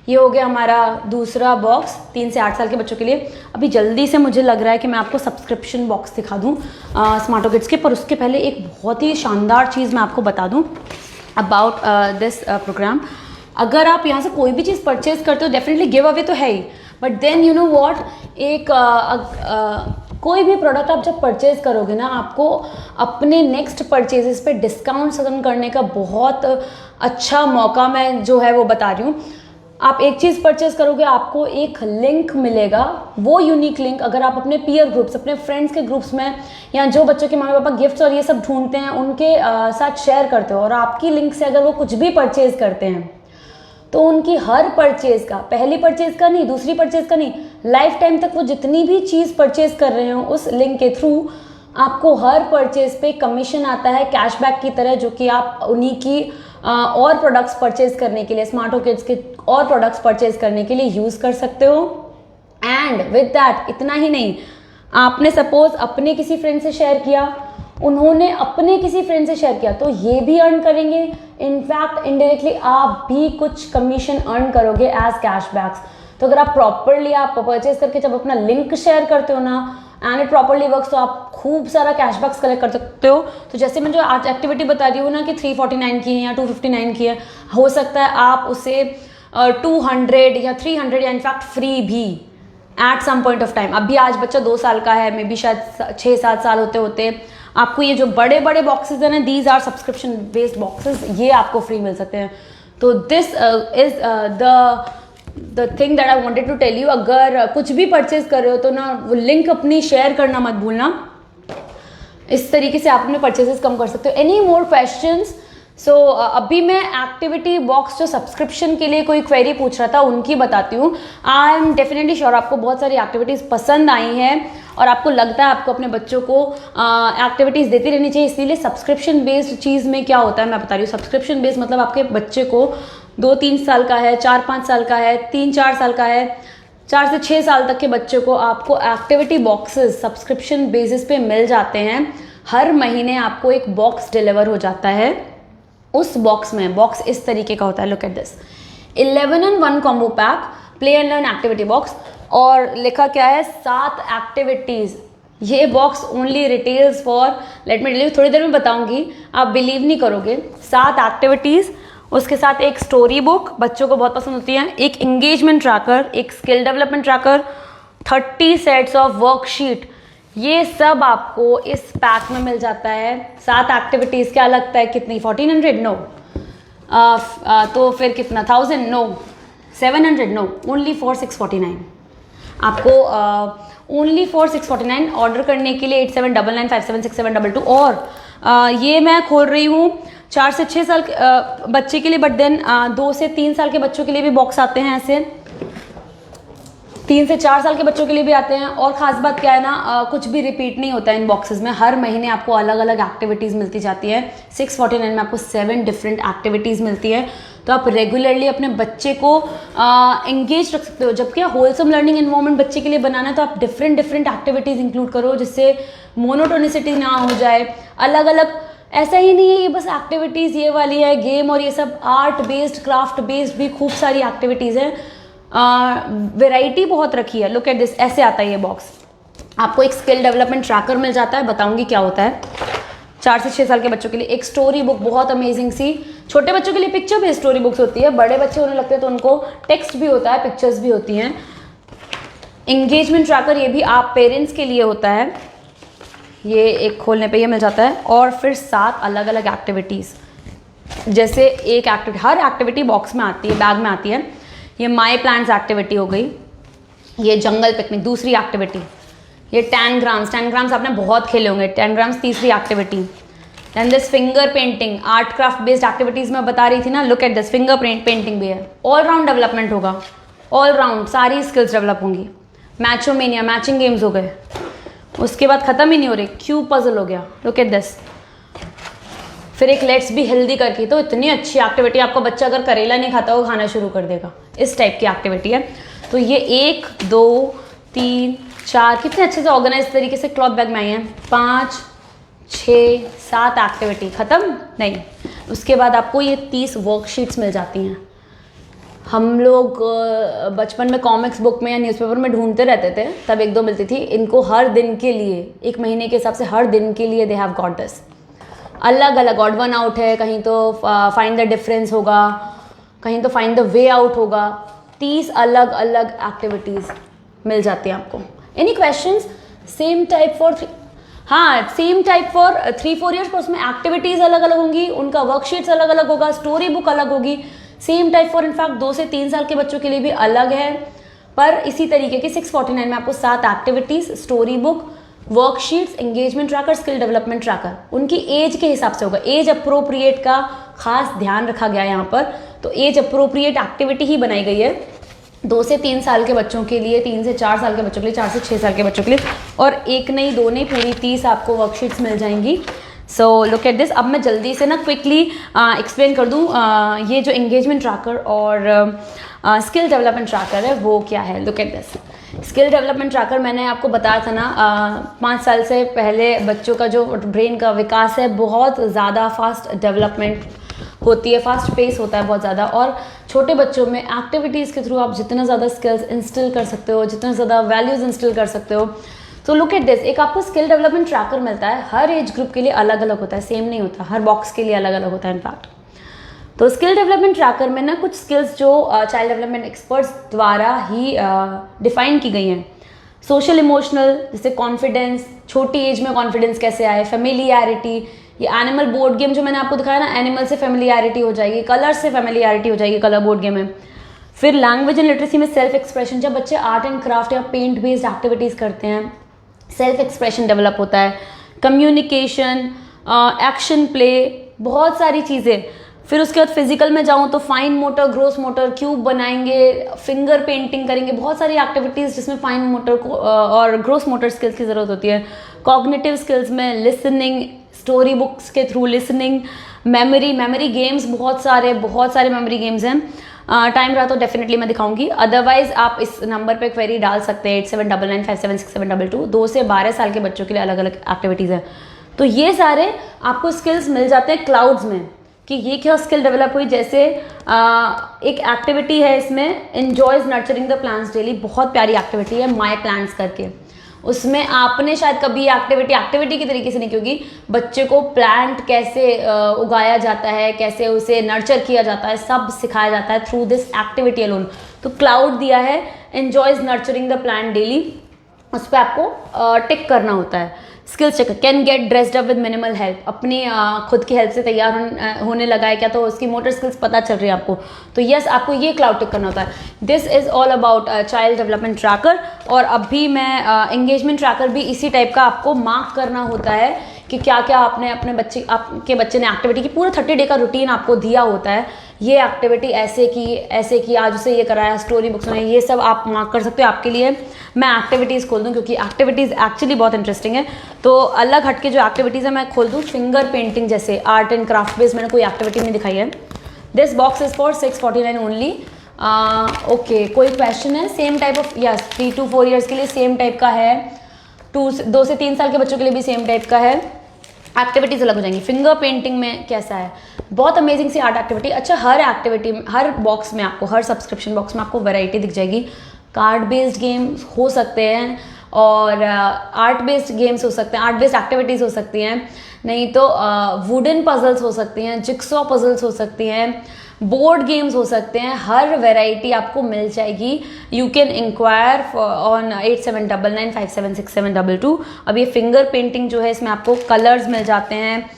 ये हो गया हमारा दूसरा बॉक्स 3 से 8 साल के बच्चों के लिए। अभी जल्दी से मुझे लग रहा है कि मैं आपको सब्सक्रिप्शन बॉक्स दिखा दूँ स्मार्टो किड्स के, पर उसके पहले एक बहुत ही शानदार चीज़ मैं आपको बता दूँ अबाउट दिस प्रोग्राम। अगर आप यहाँ से कोई भी चीज़ परचेज करते हो, डेफिनेटली गिव अवे तो है ही, but then you know what, एक कोई भी प्रोडक्ट आप जब परचेज करोगे ना, आपको अपने नेक्स्ट परचेजेस पे डिस्काउंट करने का बहुत अच्छा मौका मैं जो है वो बता रही हूँ। आप एक चीज़ परचेज करोगे, आपको एक लिंक मिलेगा, वो यूनिक लिंक अगर आप अपने पीयर ग्रुप्स, अपने फ्रेंड्स के ग्रुप्स में, या जो बच्चों के मम्मी पापा गिफ्ट्स और ये सब ढूंढते हैं उनके साथ शेयर करते हो, और आपकी लिंक से अगर वो कुछ भी परचेज करते हैं, तो उनकी हर परचेज का, पहली परचेज का नहीं, दूसरी परचेज का नहीं, लाइफ टाइम तक वो जितनी भी चीज़ परचेज कर रहे हो उस लिंक के थ्रू, आपको हर परचेज पे कमीशन आता है कैशबैक की तरह, जो कि आप उन्हीं की और प्रोडक्ट्स परचेज करने के लिए, स्मार्टो किड्स के और प्रोडक्ट्स परचेज करने के लिए यूज़ कर सकते हो। एंड विद दैट इतना ही नहीं, आपने सपोज अपने किसी फ्रेंड से शेयर किया, उन्होंने अपने किसी फ्रेंड से शेयर किया, तो ये भी अर्न करेंगे। इनफैक्ट इनडायरेक्टली आप भी कुछ कमीशन अर्न करोगे एज कैशबैक्स। तो अगर आप प्रॉपरली आप परचेज करके जब अपना लिंक शेयर करते हो ना, एंड इट प्रॉपरली वर्क्स, तो आप खूब सारा कैशबैक्स कलेक्ट कर सकते हो। तो जैसे मैं जो आज एक्टिविटी बता रही हूँ ना कि 349 की है या 259 की है, हो सकता है आप उसे 200 या 300 या इनफैक्ट फ्री भी at some point of time. अभी आज बच्चा 2 साल का है, मे बी शायद 6-7 साल होते होते आपको ये जो बड़े बड़े बॉक्सेस हैं ना, these are subscription based boxes, ये आपको फ्री मिल सकते हैं। तो this is the thing that I wanted to tell you. अगर कुछ भी परचेज कर रहे हो तो ना वो लिंक अपनी शेयर करना मत भूलना। इस तरीके से आप अपने परचेजेस कम कर सकते हो। Any more questions? सो अभी मैं एक्टिविटी बॉक्स जो सब्सक्रिप्शन के लिए कोई क्वेरी पूछ रहा था उनकी बताती हूँ। आई एम डेफिनेटली श्योर आपको बहुत सारी एक्टिविटीज़ पसंद आई हैं और आपको लगता है आपको अपने बच्चों को एक्टिविटीज़ देती रहनी चाहिए। इसीलिए सब्सक्रिप्शन बेस्ड चीज़ में क्या होता है मैं बता रही हूँ। सब्सक्रिप्शन बेस्ड मतलब आपके बच्चे को 2-3 साल का है, 4-5 साल का है, 3-4 साल का है, 4 से 6 साल तक के बच्चे को आपको एक्टिविटी बॉक्सेस सब्सक्रिप्शन बेसिस पे मिल जाते हैं। हर महीने आपको एक बॉक्स डिलीवर हो जाता है। उस बॉक्स में, बॉक्स इस तरीके का होता है, look at this, 11-in-1 combo pack, play and learn activity box, और लिखा क्या है 7 एक्टिविटीज़। ये box only retails for, let me tell you, थोड़ी देर में बताऊंगी, आप बिलीव नहीं करोगे। 7 एक्टिविटीज़, उसके साथ एक स्टोरी बुक, बच्चों को बहुत पसंद होती है, एक एंगेजमेंट ट्रैकर, एक skill development tracker, 30 sets of worksheet, ये सब आपको इस पैक में मिल जाता है। 7 एक्टिविटीज़, क्या लगता है कितनी? 1400? नो। तो फिर कितना? 1000? नो। 700? नो। Only for 649। आपको ओनली फॉर 649 ऑर्डर करने के लिए 8799576722। और ये मैं खोल रही हूँ 4 से 6 साल बच्चे के लिए, बट देन 2 से 3 साल के बच्चों के लिए भी बॉक्स आते हैं ऐसे, 3 से 4 साल के बच्चों के लिए भी आते हैं। और ख़ास बात क्या है ना, कुछ भी रिपीट नहीं होता है इन बॉक्सेस में। हर महीने आपको अलग अलग एक्टिविटीज़ मिलती जाती है। 649 में आपको 7 डिफरेंट एक्टिविटीज़ मिलती है। तो आप रेगुलरली अपने बच्चे को एंगेज रख सकते हो। जबकि होलसम लर्निंग एनवायरनमेंट बच्चे के लिए बनाना है, तो आप डिफरेंट एक्टिविटीज़ इंक्लूड करो, जिससे मोनोटोनिसिटी ना हो जाए। अलग अलग, ऐसा ही नहीं है ये बस एक्टिविटीज़ ये वाली है, गेम और ये सब, आर्ट बेस्ड, क्राफ्ट बेस्ड भी खूब सारी एक्टिविटीज़ हैं। वैरायटी बहुत रखी है। लुक एट दिस, ऐसे आता है ये बॉक्स। आपको एक स्किल डेवलपमेंट ट्रैकर मिल जाता है, बताऊंगी क्या होता है। 4 से 6 साल के बच्चों के लिए एक स्टोरी बुक, बहुत अमेजिंग सी। छोटे बच्चों के लिए पिक्चर बेस्ड स्टोरी बुक्स होती है, बड़े बच्चे होने लगते हैं तो उनको टेक्स्ट भी होता है, पिक्चर्स भी होती हैं। एंगेजमेंट ट्रैकर ये भी आप पेरेंट्स के लिए होता है, ये एक खोलने पे ये मिल जाता है। और फिर 7 अलग अलग एक्टिविटीज़, जैसे एक एक्टिविटी हर एक्टिविटी बॉक्स में आती है, बैग में आती है। ये माई प्लांट्स एक्टिविटी हो गई, ये जंगल पिकनिक दूसरी एक्टिविटी, ये टैनग्राम्स आपने बहुत खेले होंगे, टैनग्राम्स तीसरी एक्टिविटी। Then this finger painting, art craft based activities मैं बता रही थी ना, look at this, finger painting भी है। ऑल राउंड डेवलपमेंट होगा, ऑल राउंड सारी स्किल्स डेवलप होंगी। मैचोमेनिया, मैचिंग गेम्स हो गए। उसके बाद ख़त्म ही नहीं हो रही, क्यूब पजल हो गया, लुक एट दिस। फिर एक लेट्स बी हेल्दी करके, तो इतनी अच्छी एक्टिविटी, आपका बच्चा अगर करेला नहीं खाता वो खाना शुरू कर देगा, इस टाइप की एक्टिविटी है। तो ये 1 2 3 4 कितने अच्छे से ऑर्गेनाइज तरीके से क्लॉथ बैग में आई हैं। 5 6 7 एक्टिविटी ख़त्म नहीं। उसके बाद आपको ये 30 वर्कशीट्स मिल जाती हैं। हम लोग बचपन में कॉमिक्स बुक में या न्यूज़पेपर में ढूंढते रहते थे, तब 1 2 मिलती थी। इनको हर दिन के लिए, 1 महीने के हिसाब से हर दिन के लिए दे हैव गॉट दिस। अलग अलग ऑड वन आउट है, कहीं तो फाइंड द डिफरेंस होगा, कहीं तो फाइंड द वे आउट होगा। 30 अलग अलग एक्टिविटीज़ मिल जाती हैं आपको। Any questions? Same type for same type for 3-4 years, पर उसमें एक्टिविटीज़ अलग अलग होंगी, उनका वर्कशीट्स अलग अलग होगा, स्टोरी बुक अलग होगी। सेम टाइप फॉर इनफैक्ट 2 से 3 साल के बच्चों के लिए भी अलग है, पर इसी तरीके की 649 में आपको 7 activities, story book, worksheets, engagement tracker, skill development tracker, उनकी एज के हिसाब से होगा। एज अप्रोप्रिएट का खास ध्यान रखा गया है यहाँ पर, तो एज अप्रोप्रिएट एक्टिविटी ही बनाई गई है 2 से 3 साल के बच्चों के लिए, 3 से 4 साल के बच्चों के लिए, 4 से 6 साल के बच्चों के लिए। और 1 नहीं 2 नहीं, पूरी 30 आपको वर्कशीट्स मिल जाएंगी। So look at this. अब मैं जल्दी से ना क्विकली एक्सप्लेन कर दूँ ये जो एंगेजमेंट ट्रैकर और स्किल डेवलपमेंट ट्रैकर है वो क्या है। Look at this. Skill development tracker मैंने आपको बताया था ना, 5 साल से पहले बच्चों का जो ब्रेन का विकास है बहुत ज़्यादा फास्ट डेवलपमेंट होती है, फास्ट पेस होता है बहुत ज़्यादा। और छोटे बच्चों में एक्टिविटीज़ के थ्रू आप जितना ज़्यादा स्किल्स इंस्टिल कर सकते हो, जितना ज़्यादा वैल्यूज़ इंस्टिल कर सकते हो। तो लुक एट दिस, एक आपको स्किल डेवलपमेंट ट्रैकर मिलता है, हर एज ग्रुप के लिए अलग अलग होता है, सेम नहीं होता, हर बॉक्स के लिए अलग अलग होता है इनफैक्ट। तो स्किल डेवलपमेंट ट्रैकर में ना कुछ स्किल्स जो चाइल्ड डेवलपमेंट एक्सपर्ट्स द्वारा ही डिफाइन की गई हैं। सोशल इमोशनल, जैसे कॉन्फिडेंस, छोटी एज में कॉन्फिडेंस कैसे आए, फेमिलियरिटी, ये एनिमल बोर्ड गेम जो मैंने आपको दिखाया ना, एनिमल से फेमिलियरिटी हो जाएगी, कलर से फेमिलियरिटी हो जाएगी कलर बोर्ड गेम में। फिर लैंग्वेज एंड लिटरेसी में सेल्फ एक्सप्रेशन, जब बच्चे आर्ट एंड क्राफ्ट या पेंट बेस्ड एक्टिविटीज़ करते हैं सेल्फ एक्सप्रेशन डेवलप होता है। कम्युनिकेशन, एक्शन प्ले, बहुत सारी चीज़ें। फिर उसके बाद फिजिकल में जाऊँ तो fine motor, gross motor, cube बनाएंगे, फिंगर पेंटिंग करेंगे, बहुत सारी एक्टिविटीज़ जिसमें फाइन मोटर को और ग्रोस मोटर स्किल्स की ज़रूरत होती है। कॉग्निटिव स्किल्स में लिसनिंग, स्टोरी बुक्स के थ्रू लिसनिंग, मेमोरी गेम्स, बहुत सारे मेमोरी गेम्स हैं। टाइम रहा तो डेफिनेटली मैं दिखाऊंगी, अदरवाइज आप इस नंबर पे क्वेरी डाल सकते हैं 8799576722। 2 से 12 साल के बच्चों के लिए अलग अलग एक्टिविटीज़ हैं। तो ये सारे आपको स्किल्स मिल जाते हैं क्लाउड्स में कि ये क्या स्किल डेवलप हुई। जैसे एक एक्टिविटी है इसमें, enjoys nurturing the plants daily, बहुत प्यारी एक्टिविटी है माई प्लांट्स करके। उसमें आपने शायद कभी एक्टिविटी की तरीके से नहीं, क्योंकि बच्चे को प्लांट कैसे उगाया जाता है, कैसे उसे नर्चर किया जाता है, सब सिखाया जाता है थ्रू दिस एक्टिविटी अलोन। तो क्लाउड दिया है enjoys nurturing the plant daily, उस पर आपको टिक करना होता है। Skills check, can get dressed up with minimal help, अपनी खुद की हेल्प से तैयार होने लगा है क्या, तो उसकी मोटर स्किल्स पता चल रही है आपको, तो यस आपको ये क्लाउड टिक करना होता है। This is all about child development tracker. और अभी मैं एंगेजमेंट ट्रैकर भी इसी टाइप का आपको मार्क करना होता है कि क्या क्या आपने आपके बच्चे ने एक्टिविटी की, पूरा 30 डे का रूटीन आपको दिया होता है। ये एक्टिविटी ऐसे की, आज उसे ये कराया, स्टोरी बुक्स में, ये सब आप मार्क कर सकते हो। आपके लिए मैं एक्टिविटीज़ खोल दूँ क्योंकि एक्टिविटीज़ एक्चुअली बहुत इंटरेस्टिंग है। तो अलग हटके जो एक्टिविटीज़ है मैं खोल दूँ, फिंगर पेंटिंग जैसे आर्ट एंड क्राफ्ट बेस्ड मैंने कोई एक्टिविटी नहीं दिखाई है। This box is for 649 only. Okay, कोई क्वेश्चन है? Same type of, yes 3 to 4 years के लिए सेम टाइप का है, 2 से 3 साल के बच्चों के लिए भी सेम टाइप का है। एक्टिविटीज़ अलग हो जाएंगी। फिंगर पेंटिंग में कैसा है, बहुत अमेजिंग सी आर्ट एक्टिविटी। अच्छा, हर एक्टिविटी में, हर बॉक्स में आपको, हर सब्सक्रिप्शन बॉक्स में आपको वैरायटी दिख जाएगी। कार्ड बेस्ड गेम्स हो सकते हैं और आर्ट बेस्ड गेम्स हो सकते हैं, आर्ट बेस्ड एक्टिविटीज़ हो सकती हैं, नहीं तो वुडन पजल्स हो सकती हैं, जिक्सॉ पजल्स हो सकती हैं, बोर्ड गेम्स हो सकते हैं, हर वेराइटी आपको मिल जाएगी। You can inquire on 8799576722। अब ये फिंगर पेंटिंग जो है, इसमें आपको कलर्स मिल जाते हैं,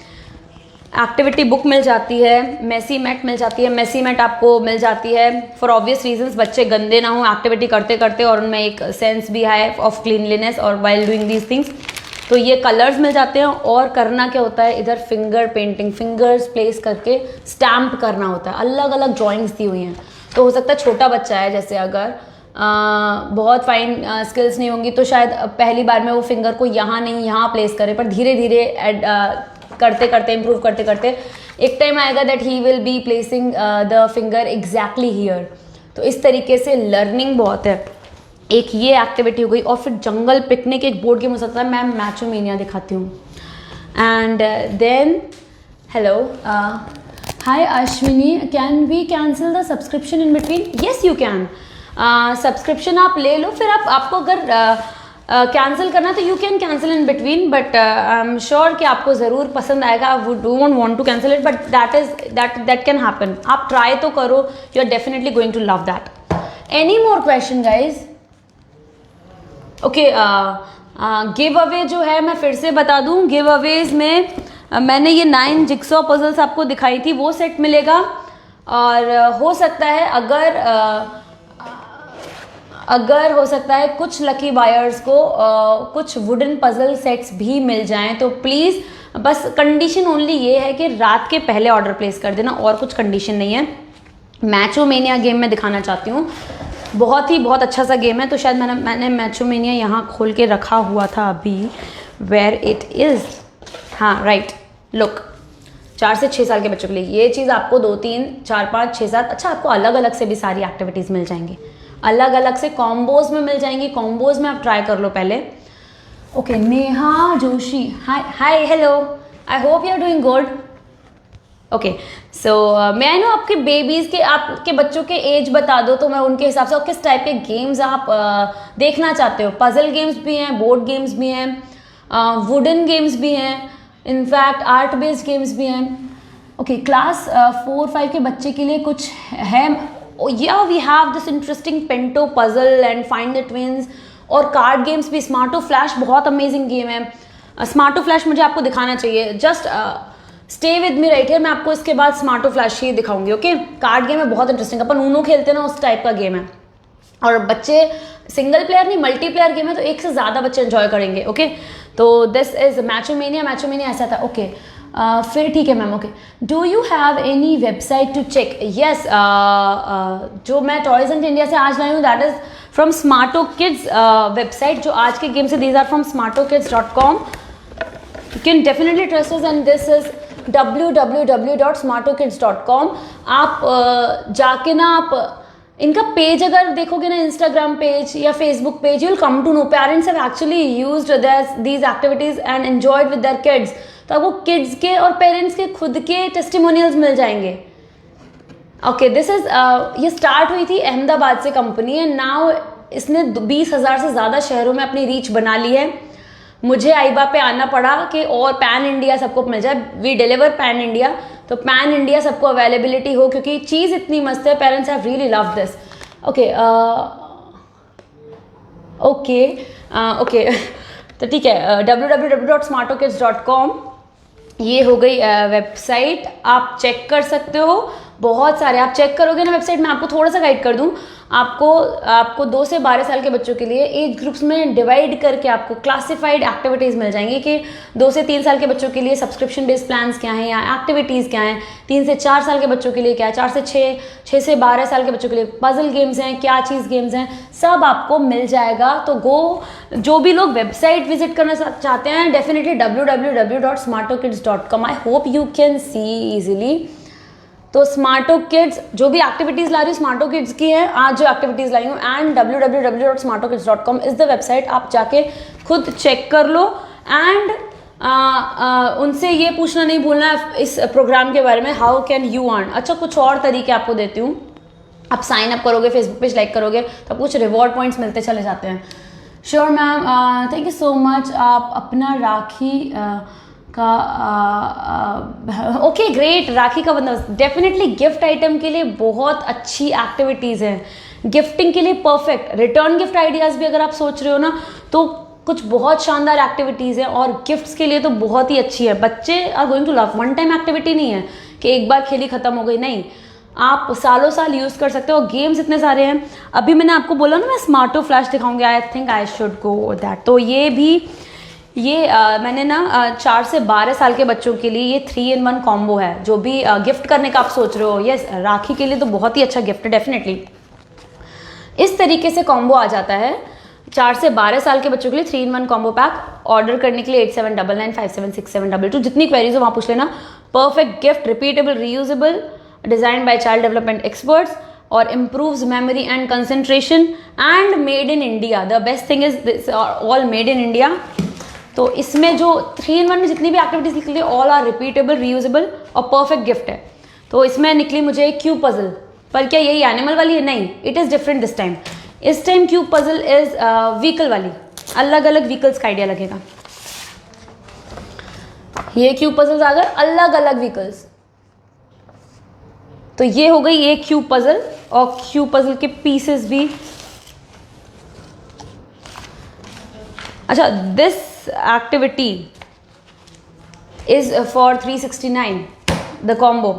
एक्टिविटी बुक मिल जाती है, मेसी मैट मिल जाती है। मेसी मैट आपको मिल जाती है फॉर ऑब्वियस रीजंस, बच्चे गंदे ना हो एक्टिविटी करते करते, और उनमें एक सेंस भी है ऑफ क्लीनलीनेस और वाइल डूइंग दीज थिंग्स। तो ये कलर्स मिल जाते हैं। और करना क्या होता है, इधर फिंगर पेंटिंग, फिंगर्स प्लेस करके स्टैम्प करना होता है। अलग अलग ड्राइंग्स दी हुई हैं। तो हो सकता है छोटा बच्चा है, जैसे अगर बहुत फाइन स्किल्स नहीं होंगी तो शायद पहली बार में वो फिंगर को यहाँ नहीं यहाँ प्लेस करे, पर धीरे धीरे करते करते इम्प्रूव करते करते एक टाइम आएगा that he will be placing the finger exactly here. तो इस तरीके से लर्निंग बहुत है। एक ये एक्टिविटी हो गई। और फिर जंगल पिकनिक एक बोर्ड गेम हो सकता है। मैं मैचोमेनिया दिखाती हूँ। And then hello, hi Ashwini, can we cancel the subscription in between? Yes you can. Subscription आप ले लो, फिर आपको अगर कैंसिल करना तो you can cancel in between, but I am sure कि आपको ज़रूर पसंद आएगा। Would don't want to cancel it, but that can happen. आप ट्राई तो करो, you are definitely going to love that. Any more question guys? Okay, giveaway जो है मैं फिर से बता दूं, गिव अवेज में मैंने ये 9 जिक्सॉ पजल्स आपको दिखाई थी, वो सेट मिलेगा। और हो सकता है अगर हो सकता है कुछ लकी बायर्स को कुछ वुडन पजल सेट्स भी मिल जाएं, तो प्लीज़ बस कंडीशन ओनली ये है कि रात के पहले ऑर्डर प्लेस कर देना, और कुछ कंडीशन नहीं है। मैचोमेनिया गेम में दिखाना चाहती हूँ, बहुत अच्छा सा गेम है। तो शायद मैंने मैचोमेनिया यहाँ खोल के रखा हुआ था अभी, वेयर इट इज़, हाँ राइट, लुक। 4 से 6 साल के बच्चों के लिए ये चीज़ आपको 2, 3, 4, 5, 6, 7, अच्छा आपको अलग अलग से भी सारी एक्टिविटीज़ मिल जाएंगी, अलग अलग से कॉम्बोज में मिल जाएंगी। कॉम्बोज में आप ट्राई कर लो पहले। Okay, Neha Joshi, hi hello, I hope you are doing good. Okay, so मैं आई नो आपके बेबीज़ के, आपके बच्चों के एज बता दो तो मैं उनके हिसाब से, और किस टाइप के गेम्स आप देखना चाहते हो। पजल गेम्स भी हैं, बोर्ड गेम्स भी हैं, वुडन गेम्स भी हैं, इनफैक्ट आर्ट बेस्ड गेम्स भी हैं। ओके, क्लास 4-5 के बच्चे के लिए कुछ है। या we have this interesting Pento puzzle and find the twins, और कार्ड गेम्स भी। स्मार्टो फ्लैश बहुत अमेजिंग गेम है। स्मार्टो फ्लैश मुझे आपको दिखाना चाहिए, just stay with me right here. मैं आपको इसके बाद स्मार्टो फ्लैश ही दिखाऊंगी। ओके, कार्ड गेम है बहुत इंटरेस्टिंग, अपन ऊनो खेलते हैं ना, उस टाइप का गेम है। और बच्चे सिंगल प्लेयर नहीं, मल्टीप्लेयर गेम है, तो एक से ज़्यादा बच्चे एंजॉय करेंगे। ओके, तो दिस इज मैचोमेनिया ऐसा था। ओके, फिर ठीक है ma'am. Okay, do you have any website to check? Yes, जो मैं टॉयज एंड इंडिया से आज लाई हूँ, that is from Smarto kids website. जो आज के गेम से these are from smartokids.com. You can definitely trust us, and this is www.smartokids.com. आप जाके ना, आप इनका पेज अगर देखोगे ना, इंस्टाग्राम पेज या Facebook page, you will come to know parents have actually used these activities and enjoyed with their kids. तो आपको किड्स के और पेरेंट्स के खुद के टेस्टिमोनियल्स मिल जाएंगे। ओके, दिस इज ये स्टार्ट हुई थी अहमदाबाद से कंपनी है, नाउ इसने 20,000 से ज़्यादा शहरों में अपनी रीच बना ली है। मुझे आईबा पे आना पड़ा कि और पैन इंडिया सबको मिल जाए। वी डिलीवर पैन इंडिया, तो पैन इंडिया सबको अवेलेबिलिटी हो, क्योंकि चीज़ इतनी मस्त है। Parents have really loved this. Okay, तो ठीक है, www.smartokids.com ये हो गई वेबसाइट। आप चेक कर सकते हो, बहुत सारे आप चेक करोगे ना वेबसाइट में। आपको थोड़ा सा गाइड कर दूं, आपको 2 से 12 साल के बच्चों के लिए एज ग्रुप्स में डिवाइड करके आपको क्लासिफाइड एक्टिविटीज़ मिल जाएंगी कि 2 से 3 साल के बच्चों के लिए सब्सक्रिप्शन बेस्ड प्लान्स क्या हैं या एक्टिविटीज़ क्या हैं, 3 से 4 साल के बच्चों के लिए क्या है, 4 से 6 से 12 साल के बच्चों के लिए पजल गेम्स हैं, क्या चीज़ गेम्स हैं, सब आपको मिल जाएगा। तो जो भी लोग वेबसाइट विजिट करना चाहते हैं, definitely www.smartokids.com। I hope you can C easily. तो स्मार्टो किड्स जो भी एक्टिविटीज़ ला रही हूँ स्मार्टो किड्स की है, आज जो एक्टिविटीज़ लाई हूँ, and www.smartokids.com is the website. आप जाके खुद चेक कर लो, एंड उनसे ये पूछना नहीं भूलना इस प्रोग्राम के बारे में, हाउ कैन यू अर्न। अच्छा, कुछ और तरीके आपको देती हूँ। आप साइन अप करोगे, फेसबुक पेज लाइक करोगे, तो कुछ रिवॉर्ड पॉइंट्स मिलते चले जाते हैं। Sure ma'am, thank you so much. आप अपना राखी का ओके ग्रेट, राखी का बंदोबस्त डेफिनेटली गिफ्ट आइटम के लिए बहुत अच्छी एक्टिविटीज़ हैं, गिफ्टिंग के लिए परफेक्ट। रिटर्न गिफ्ट आइडियाज़ भी अगर आप सोच रहे हो ना तो कुछ बहुत शानदार एक्टिविटीज़ हैं, और गिफ्ट्स के लिए तो बहुत ही अच्छी है। बच्चे are going to love, one time activity नहीं है कि एक बार खेली ख़त्म हो गई, नहीं, आप सालों साल यूज़ कर सकते हो। गेम्स इतने सारे हैं। अभी मैंने आपको बोला ना मैं स्मार्टो फ्लैश दिखाऊंगी, I think I should go that. तो ये भी मैंने ना 4 से 12 साल के बच्चों के लिए ये 3-in-1 कॉम्बो है, जो भी गिफ्ट करने का आप सोच रहे हो। यस, राखी के लिए तो बहुत ही अच्छा गिफ्ट है डेफिनेटली। इस तरीके से कॉम्बो आ जाता है 4 से 12 साल के बच्चों के लिए 3-in-1 कॉम्बो पैक। ऑर्डर करने के लिए 8799576722, जितनी क्वेरीज हो वहाँ पूछ लेना। Perfect gift, repeatable, reusable, design by child development experts, और improves memory and concentration, and made in India. The best thing is this all made in India. तो इसमें जो 3-in-1 में जितनी भी एक्टिविटीज निकली ऑल आर रिपीटेबल, रीयूजेबल और perfect gift है। तो इसमें निकली मुझे क्यूब पजल, पर क्या यही एनिमल वाली है? नहीं, it is different this time. इस time cube puzzle is vehicle वाली, अलग अलग व्हीकल्स का आइडिया लगेगा। ये क्यूब पजल्स आ गए अलग अलग व्हीकल्स। तो ये हो गई एक क्यूब पजल, और क्यूब पजल के पीसेस भी। अच्छा, this activity is for 369 the combo,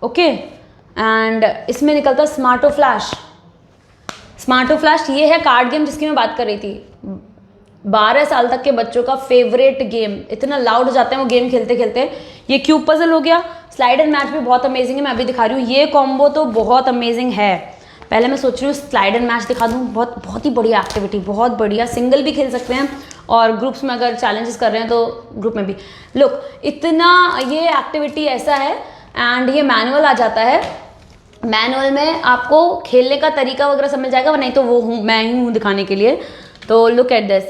okay. And इसमें निकलता स्मार्टो फ्लैश। स्मार्टो फ्लैश ये है कार्ड गेम जिसकी मैं बात कर रही थी। 12 साल तक के बच्चों का फेवरेट गेम, इतना लाउड हो जाते हैं वो गेम खेलते खेलते। ये क्यूब पजल हो गया। स्लाइड एंड मैच भी बहुत अमेजिंग है, मैं अभी दिखा रही हूँ। ये कॉम्बो तो बहुत अमेजिंग है। पहले मैं सोच रही हूँ स्लाइड एंड मैच दिखा दूँ। बहुत ही बढ़िया एक्टिविटी, बहुत बढ़िया। सिंगल भी खेल सकते हैं, और ग्रुप्स में अगर चैलेंजेस कर रहे हैं तो ग्रुप में भी। लुक, इतना ये एक्टिविटी ऐसा है। एंड ये मैनुअल आ जाता है। मैनुअल में आपको खेलने का तरीका वगैरह समझ जाएगा, नहीं तो वो मैं ही हूँ दिखाने के लिए। तो look at this,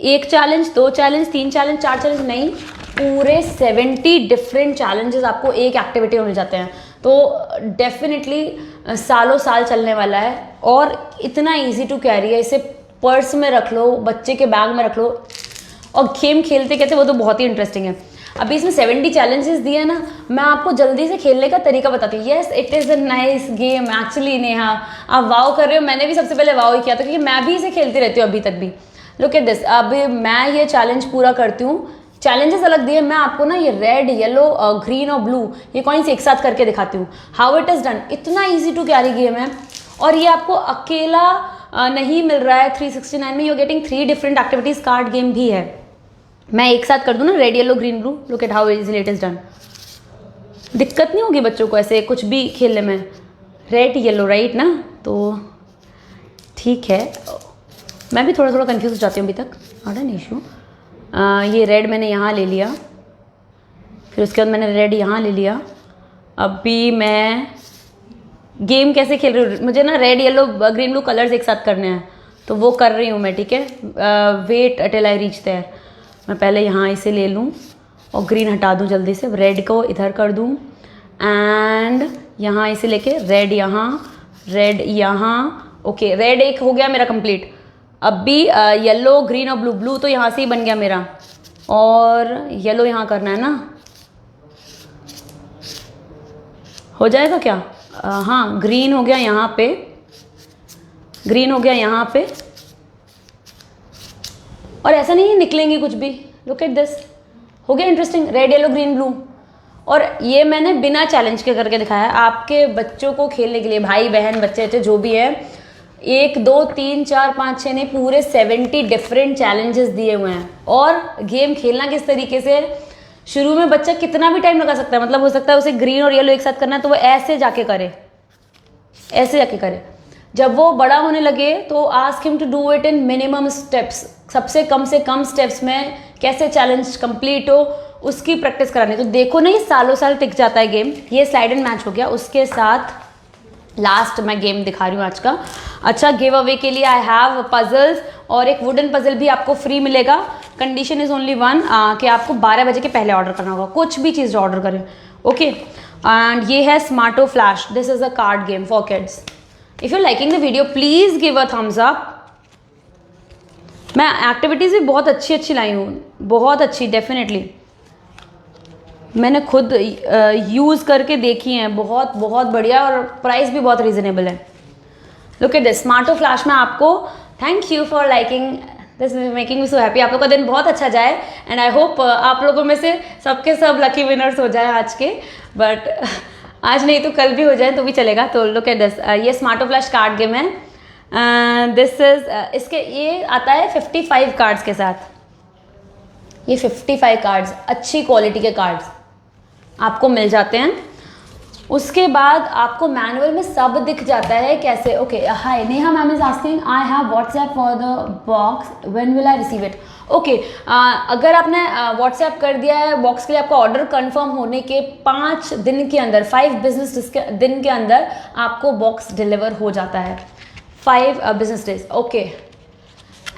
1 challenge, 2 challenge, 3 challenge, 4 challenge, नहीं, पूरे 70 डिफरेंट चैलेंजेस आपको एक एक्टिविटी में मिल जाते हैं। तो डेफिनेटली सालों साल चलने वाला है, और इतना इजी टू कैरी है। इसे पर्स में रख लो, बच्चे के बैग में रख लो, और गेम खेलते कहते वो तो बहुत ही इंटरेस्टिंग है। अभी इसमें 70 चैलेंजेस दिए ना, मैं आपको जल्दी से खेलने का तरीका बताती हूँ। Yes, it is a nice game actually. Neha, आप वाव कर रहे हो, मैंने भी सबसे पहले वाव ही किया था, क्योंकि मैं भी इसे खेलती रहती हूँ अभी तक भी। लुक एट दिस, अभी मैं ये चैलेंज पूरा करती हूँ। चैलेंजेस अलग दिए, मैं आपको ना ये रेड, येलो, ग्रीन और ब्लू ये कॉइन्स एक साथ करके दिखाती हूँ हाउ इट इज़ डन। इतना ईजी टू कैरी गेम है, और ये आपको अकेला नहीं मिल रहा है 369 में। You are getting 3 different activities. Card game भी है। मैं एक साथ कर दूँ ना, red, yellow, green, blue. Look at how easily it is done. दिक्कत नहीं होगी बच्चों को ऐसे कुछ भी खेलने में। रेड, येलो, राइट ना, तो ठीक है। मैं भी थोड़ा थोड़ा कंफ्यूज हो जाती हूँ अभी तक, नॉट एन इशू। ये रेड मैंने यहाँ ले लिया, फिर उसके बाद मैंने रेड यहाँ ले लिया। अभी मैं गेम कैसे खेल रही हूँ, मुझे ना red, yellow, green, blue colours एक साथ करने हैं, तो वो कर रही हूँ मैं, ठीक है। Wait till I reach there. मैं पहले यहाँ इसे ले लूँ और ग्रीन हटा दूँ जल्दी से, रेड को इधर कर दूँ, एंड यहाँ इसे लेके रेड यहाँ, ओके। रेड एक हो गया मेरा कंप्लीट। अब भी येलो, ग्रीन और ब्लू। ब्लू तो यहाँ से ही बन गया मेरा, और येलो यहाँ करना है ना, हो जाएगा क्या? हाँ, ग्रीन हो गया यहाँ पे, ग्रीन हो गया यहाँ पे, और ऐसा नहीं है निकलेंगे कुछ भी। लुक एट दिस, हो गया interesting. Red, yellow, green, blue. और ये मैंने बिना चैलेंज के करके दिखाया आपके बच्चों को खेलने के लिए, भाई बहन बच्चे बच्चे जो भी है। 1 2 3 4 5 6 नहीं, पूरे 70 डिफरेंट चैलेंजेस दिए हुए हैं। और गेम खेलना किस तरीके से, शुरू में बच्चा कितना भी टाइम लगा सकता है, मतलब हो सकता है उसे ग्रीन और येलो एक साथ करना है, तो वो ऐसे जाके करे, ऐसे जाके करे। जब वो बड़ा होने लगे तो ask him to do it in minimum steps, सबसे कम से कम स्टेप्स में कैसे चैलेंज कंप्लीट हो उसकी प्रैक्टिस करानी। तो देखो ना, ये सालों साल टिक जाता है गेम। ये स्लाइड एंड मैच हो गया, उसके साथ लास्ट मैं गेम दिखा रही हूँ आज का। अच्छा, गिव अवे के लिए आई हैव पजल्स, और एक वुडन पजल भी आपको फ्री मिलेगा। कंडीशन इज ओनली वन, कि आपको 12 बजे के पहले ऑर्डर करना होगा, कुछ भी चीज़ ऑर्डर करें, ओके। एंड ये है Smarto Flash, this is a card game for kids. If you liking the video please give a thumbs up. मैं एक्टिविटीज़ भी बहुत अच्छी लाई हूँ, बहुत अच्छी, डेफिनेटली। मैंने खुद यूज़ करके देखी हैं, बहुत बहुत बढ़िया और प्राइस भी बहुत रीज़नेबल है। लुक एट दिस स्मार्टो फ्लैश में आपको, thank you for liking this, making me so happy. आप लोग का दिन बहुत अच्छा जाए एंड आई होप आप लोगों में से सबके सब लकी विनर्स हो जाए आज के, बट आज नहीं तो कल भी हो जाए तो भी चलेगा। तो लुक एट दिस, ये स्मार्टो फ्लैश कार्ड गेम है। दिस इज इसके ये आता है 55 कार्ड्स के साथ। ये 55 कार्ड्स अच्छी क्वालिटी के कार्ड्स आपको मिल जाते हैं। उसके बाद आपको मैनुअल में सब दिख जाता है कैसे। Okay, hi Neha ma'am is asking I have WhatsApp for the box, when will I receive it. Okay, अगर आपने व्हाट्सएप कर दिया है बॉक्स के लिए, आपका ऑर्डर कंफर्म होने के 5 दिन के अंदर, 5 बिजनेस दिन के अंदर आपको बॉक्स डिलीवर हो जाता है। 5 business days. Okay,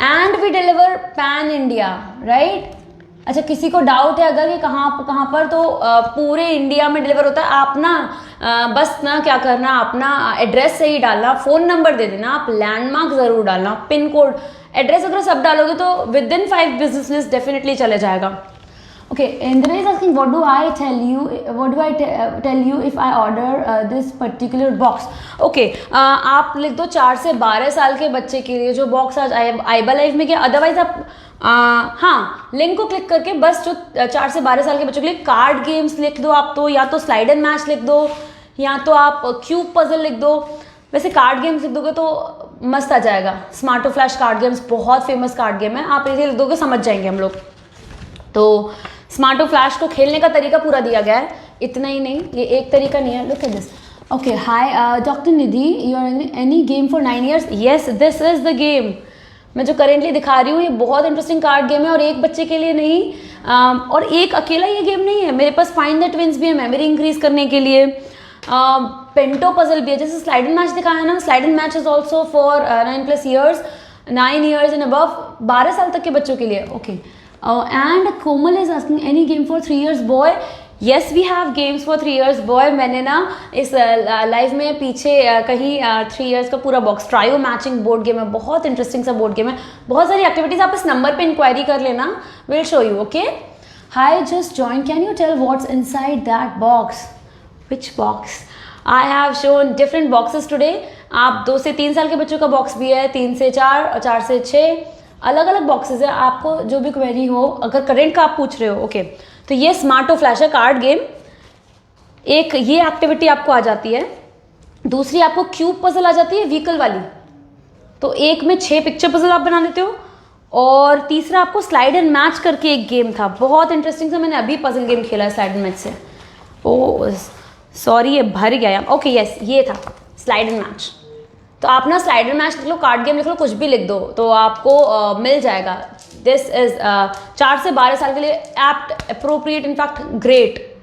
and we deliver pan India, right. अच्छा, किसी को डाउट है अगर कि कहाँ पर, तो पूरे इंडिया में डिलीवर होता है। आप ना बस ना क्या करना, अपना एड्रेस सही डालना, फ़ोन नंबर दे देना, आप लैंडमार्क ज़रूर डालना, पिन कोड, एड्रेस वगैरह सब डालोगे तो within 5 business days definitely चले जाएगा। Okay, Indira is asking what do I tell you if I order this particular box. Okay, आप लिख दो 4 से 12 साल के बच्चे के लिए जो बॉक्स आज आइबा लाइफ में किया। अदरवाइज आप हाँ, लिंक को क्लिक करके बस जो 4 से 12 साल के बच्चों के लिए कार्ड गेम्स लिख दो आप, तो या तो स्लाइड एंड मैच लिख दो या तो आप क्यूब पजल लिख दो। वैसे कार्ड गेम्स लिख दोगे तो मस्त आ जाएगा। स्मार्टो फ्लैश कार्ड गेम्स बहुत फेमस कार्ड गेम है, आप इसे लिख दोगे समझ जाएंगे हम लोग। तो स्मार्टो फ्लैश को खेलने का तरीका पूरा दिया गया है, इतना ही नहीं, ये एक तरीका नहीं है। Look at this. Okay, hi doctor Nidhi, you are any game for 9 years? Yes, this is the game मैं जो करेंटली दिखा रही हूँ। ये बहुत इंटरेस्टिंग कार्ड गेम है और एक बच्चे के लिए नहीं, और एक अकेला ये गेम नहीं है। मेरे पास फाइंड द ट्विंस भी है मेमोरी इंक्रीज करने के लिए, पेंटो पजल भी है, जैसे स्लाइड एंड मैच दिखाया ना। Slide and match is also for 9+ years, 9 years and above, 12 साल तक के बच्चों के लिए। Okay, and Komal is asking any game for 3 years boy. Yes, we have games for 3 years boy. मैंने ना इस लाइव में पीछे कहीं 3 years का पूरा box, trio matching board game है, बहुत इंटरेस्टिंग सा बोर्ड गेम है, बहुत सारी एक्टिविटीज। आप इस नंबर पे इंक्वायरी कर लेना, will show you. Okay, hi just join, can you tell what's inside that box? Which box? I have shown different boxes today. आप 2 से 3 साल के बच्चों का बॉक्स भी है, 3 से 4 और 4 से 6, अलग अलग बॉक्सेस है। आपको जो भी क्वेरी हो, अगर करेंट का आप पूछ रहे हो, ओके, तो ये स्मार्टो फ्लैश है कार्ड गेम। एक ये एक्टिविटी आपको आ जाती है, दूसरी आपको क्यूब पजल आ जाती है व्हीकल वाली, तो एक में 6 पिक्चर पजल आप बना लेते हो, और तीसरा आपको स्लाइड एंड मैच करके एक गेम था, बहुत इंटरेस्टिंग सा। मैंने अभी पजल गेम खेला है स्लाइड एंड मैच से। ओ सॉरी, ये भर गया। ओके, यस, ये था स्लाइड एंड मैच। तो आप ना स्लाइड एंड मैच लिख लो, कार्ड गेम लिख लो, कुछ भी लिख दो तो आपको मिल जाएगा। दिस इज 4 से 12 साल के लिए एप्ट, अप्रोप्रिएट, इनफैक्ट ग्रेट।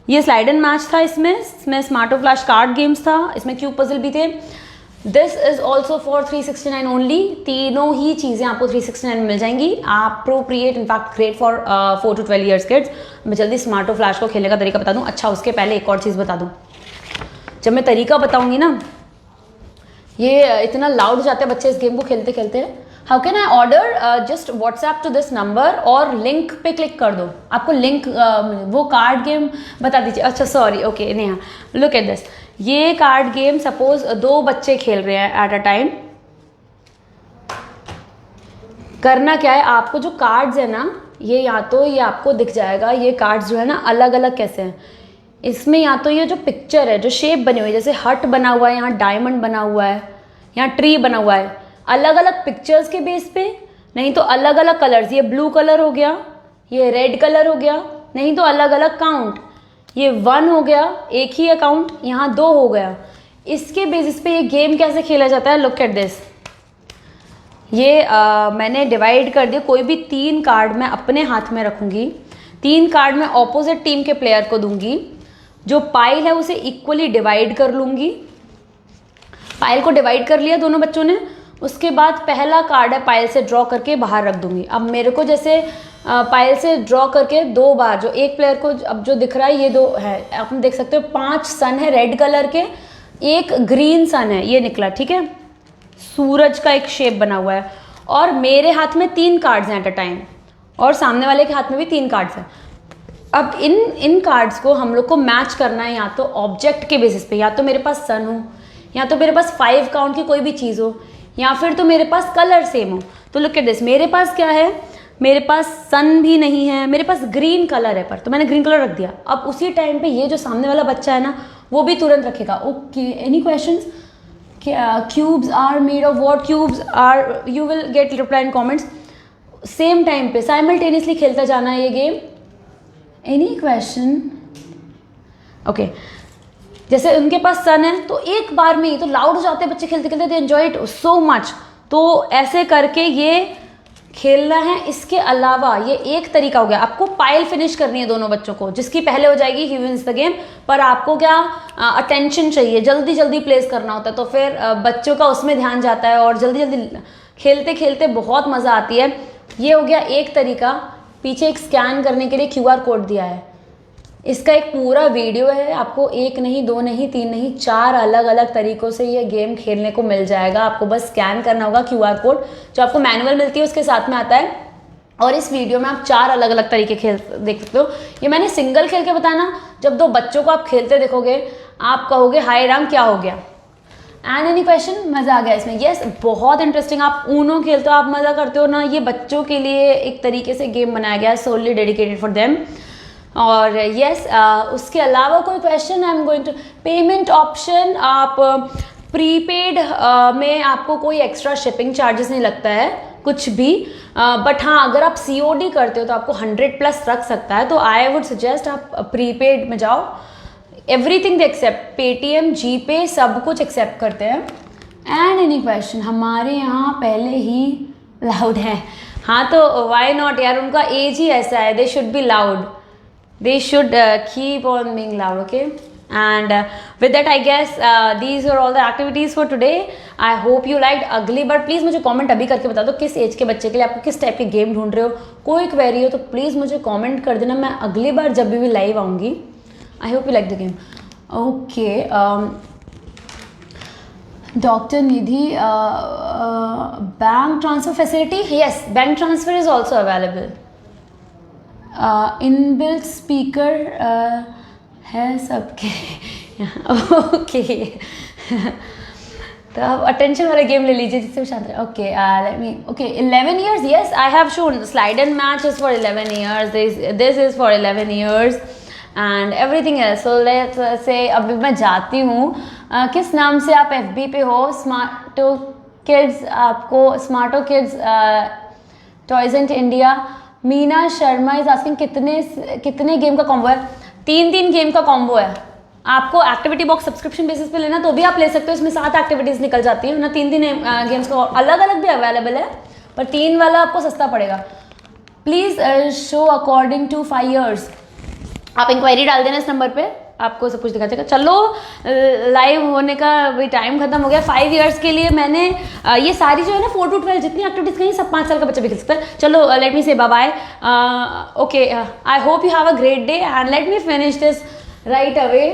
ये स्लाइड एंड मैच था, इसमें स्मार्टो फ्लैश कार्ड गेम्स था, इसमें क्यूब पजल भी थे। This is also for 369 only. तीनों ही चीज़ें आपको 369 में मिल जाएंगी। Appropriate, in fact great for 4 to 12 years kids. मैं जल्दी स्मार्टो फ्लैश को खेलने का तरीका बता दूँ। अच्छा, उसके पहले एक और चीज़ बता दूँ। जब मैं तरीका बताऊँगी ना, ये इतना लाउड हो जाते हैं बच्चे इस गेम को खेलते खेलते। How can I order? Just WhatsApp to this number और लिंक पे क्लिक कर दो, आपको लिंक वो कार्ड गेम बता दीजिए। अच्छा sorry, okay Neha, look at this. ये कार्ड गेम सपोज 2 बच्चे खेल रहे हैं एट अ टाइम। करना क्या है, आपको जो कार्ड्स है ना, ये या तो ये आपको दिख जाएगा, ये कार्ड्स जो है ना अलग अलग कैसे हैं। इसमें या तो ये जो पिक्चर है, जो शेप बनी हुई है, जैसे हट बना हुआ है, यहाँ डायमंड बना हुआ है, यहाँ ट्री बना हुआ है, अलग अलग पिक्चर्स के बेस पे, नहीं तो अलग अलग कलर्स। ये ब्लू कलर हो गया, ये रेड कलर हो गया, नहीं तो अलग अलग काउंट। ये 1 हो गया, एक ही अकाउंट, यहाँ 2 हो गया। इसके बेसिस पे ये गेम कैसे खेला जाता है, लुक एट दिस। ये मैंने डिवाइड कर दिया। कोई भी 3 कार्ड मैं अपने हाथ में रखूंगी, 3 कार्ड मैं ऑपोजिट टीम के प्लेयर को दूंगी। जो पाइल है उसे इक्वली डिवाइड कर लूंगी। पाइल को डिवाइड कर लिया दोनों बच्चों ने। उसके बाद पहला कार्ड है पाइल से ड्रॉ करके बाहर रख दूंगी। अब मेरे को जैसे पाइल से ड्रॉ करके 2 बार, जो एक प्लेयर को अब जो दिख रहा है ये 2 है, आप देख सकते हो 5 सन है रेड कलर के, एक ग्रीन सन है, ये निकला, ठीक है, सूरज का एक शेप बना हुआ है। और मेरे हाथ में 3 कार्ड्स हैं एट अ टाइम, और सामने वाले के हाथ में भी 3 कार्ड्स हैं। अब इन कार्ड्स को हम लोग को मैच करना है या तो ऑब्जेक्ट के बेसिस पे, या तो मेरे पास सन हो, या तो मेरे पास 5 काउंट की कोई भी चीज़ हो, या फिर तो मेरे पास कलर सेम हो। तो लुक एट दिस, मेरे पास क्या है, मेरे पास सन भी नहीं है, मेरे पास ग्रीन कलर है पर, तो मैंने ग्रीन कलर रख दिया। अब उसी टाइम पे ये जो सामने वाला बच्चा है ना, वो भी तुरंत रखेगा। Okay, any questions? Cubes are made of what? Cubes are, you will get reply in comments. Same time पे साइमल्टेनियसली खेलता जाना है ये गेम। Any question? ओके, जैसे उनके पास सन है तो एक बार में ही तो लाउड हो जाते हैं बच्चे खेलते खेलते, they enjoy it so much. तो ऐसे करके ये खेलना है। इसके अलावा ये एक तरीका हो गया, आपको पाइल फिनिश करनी है दोनों बच्चों को, जिसकी पहले हो जाएगी ही विंस द गेम। पर आपको क्या अटेंशन चाहिए, जल्दी जल्दी प्लेस करना होता है, तो फिर बच्चों का उसमें ध्यान जाता है और जल्दी जल्दी खेलते खेलते बहुत मज़ा आती है। ये हो गया एक तरीका। पीछे एक स्कैन करने के लिए QR कोड दिया है। इसका एक पूरा वीडियो है, आपको 1 नहीं 2 नहीं 3 नहीं 4 अलग अलग तरीक़ों से ये गेम खेलने को मिल जाएगा। आपको बस स्कैन करना होगा QR कोड, जो आपको मैनुअल मिलती है उसके साथ में आता है। और इस वीडियो में आप 4 अलग अलग तरीके खेल देख सकते हो। ये मैंने सिंगल खेल के बताना, जब 2 बच्चों को आप खेलते देखोगे आप कहोगे हाय राम क्या हो गया। And any question? मज़ा आ गया इसमें? यस, बहुत इंटरेस्टिंग। आप ऊनो खेलते हो, आप मज़ा करते हो ना। ये बच्चों के लिए एक तरीके से गेम बनाया गया है, सोनली डेडिकेटेड फॉर देम। और यस, उसके अलावा कोई question? I am going to payment option. आप प्रीपेड में आपको कोई एक्स्ट्रा शिपिंग चार्जेस नहीं लगता है कुछ भी, बट हाँ अगर आप COD करते हो तो आपको 100+ रख सकता है। तो आई वुड सजेस्ट आप प्रीपेड में जाओ। एवरीथिंग दे एक्सेप्ट, पेटीएम, जीपे सब कुछ एक्सेप्ट करते हैं। And any question? हमारे यहाँ पहले ही लाउड है। हाँ तो वाई नॉट यार, उनका एज ही ऐसा है, they should be loud, they should keep on being loud, okay? And with that I guess these are all the activities for today. I hope you liked अगली बार please मुझे comment अभी करके बता दो किस एज के बच्चे के लिए आपको किस टाइप के गेम ढूंढ रहे हो। कोई क्वेरी हो तो प्लीज़ मुझे कमेंट कर देना, मैं अगली बार जब भी लाइव आऊँगी। आई hope you like the game. Okay, doctor Nidhi, bank transfer facility? Yes, bank transfer is also available. Inbuilt speaker है सबके ओके तो आप अटेंशन वाला गेम ले लीजिए जिससे वो शांत रहे। Okay, let me, okay 11 years, yes I have shown slide and match is for 11 years, this is for 11 years and everything else. So let's say अभी मैं जाती हूँ, किस नाम से आप FB पे हो? स्मार्टो किड्स, आपको Smarto kids toys and India. Meena Sharma is asking कितने गेम का कॉम्बो है? 3 गेम का कॉम्बो है। आपको एक्टिविटी बॉक्स सब्सक्रिप्शन बेसिस पे लेना तो भी आप ले सकते हो, इसमें 7 एक्टिविटीज निकल जाती है ना। 3 गेम्स का अलग अलग भी अवेलेबल है, पर 3 वाला आपको सस्ता पड़ेगा। Please show according to 5 years। आप इंक्वायरी डाल देना इस नंबर पे, आपको सब कुछ दिखा देगा। चलो लाइव होने का भी टाइम खत्म हो गया। 5 years के लिए मैंने ये सारी जो है ना 4 to 12 जितनी एक्टिविटीज कहीं सब 5 साल का बच्चा भी खेल सकता है। चलो let me say bye bye. Okay, I hope you have a great day and let me finish this right away.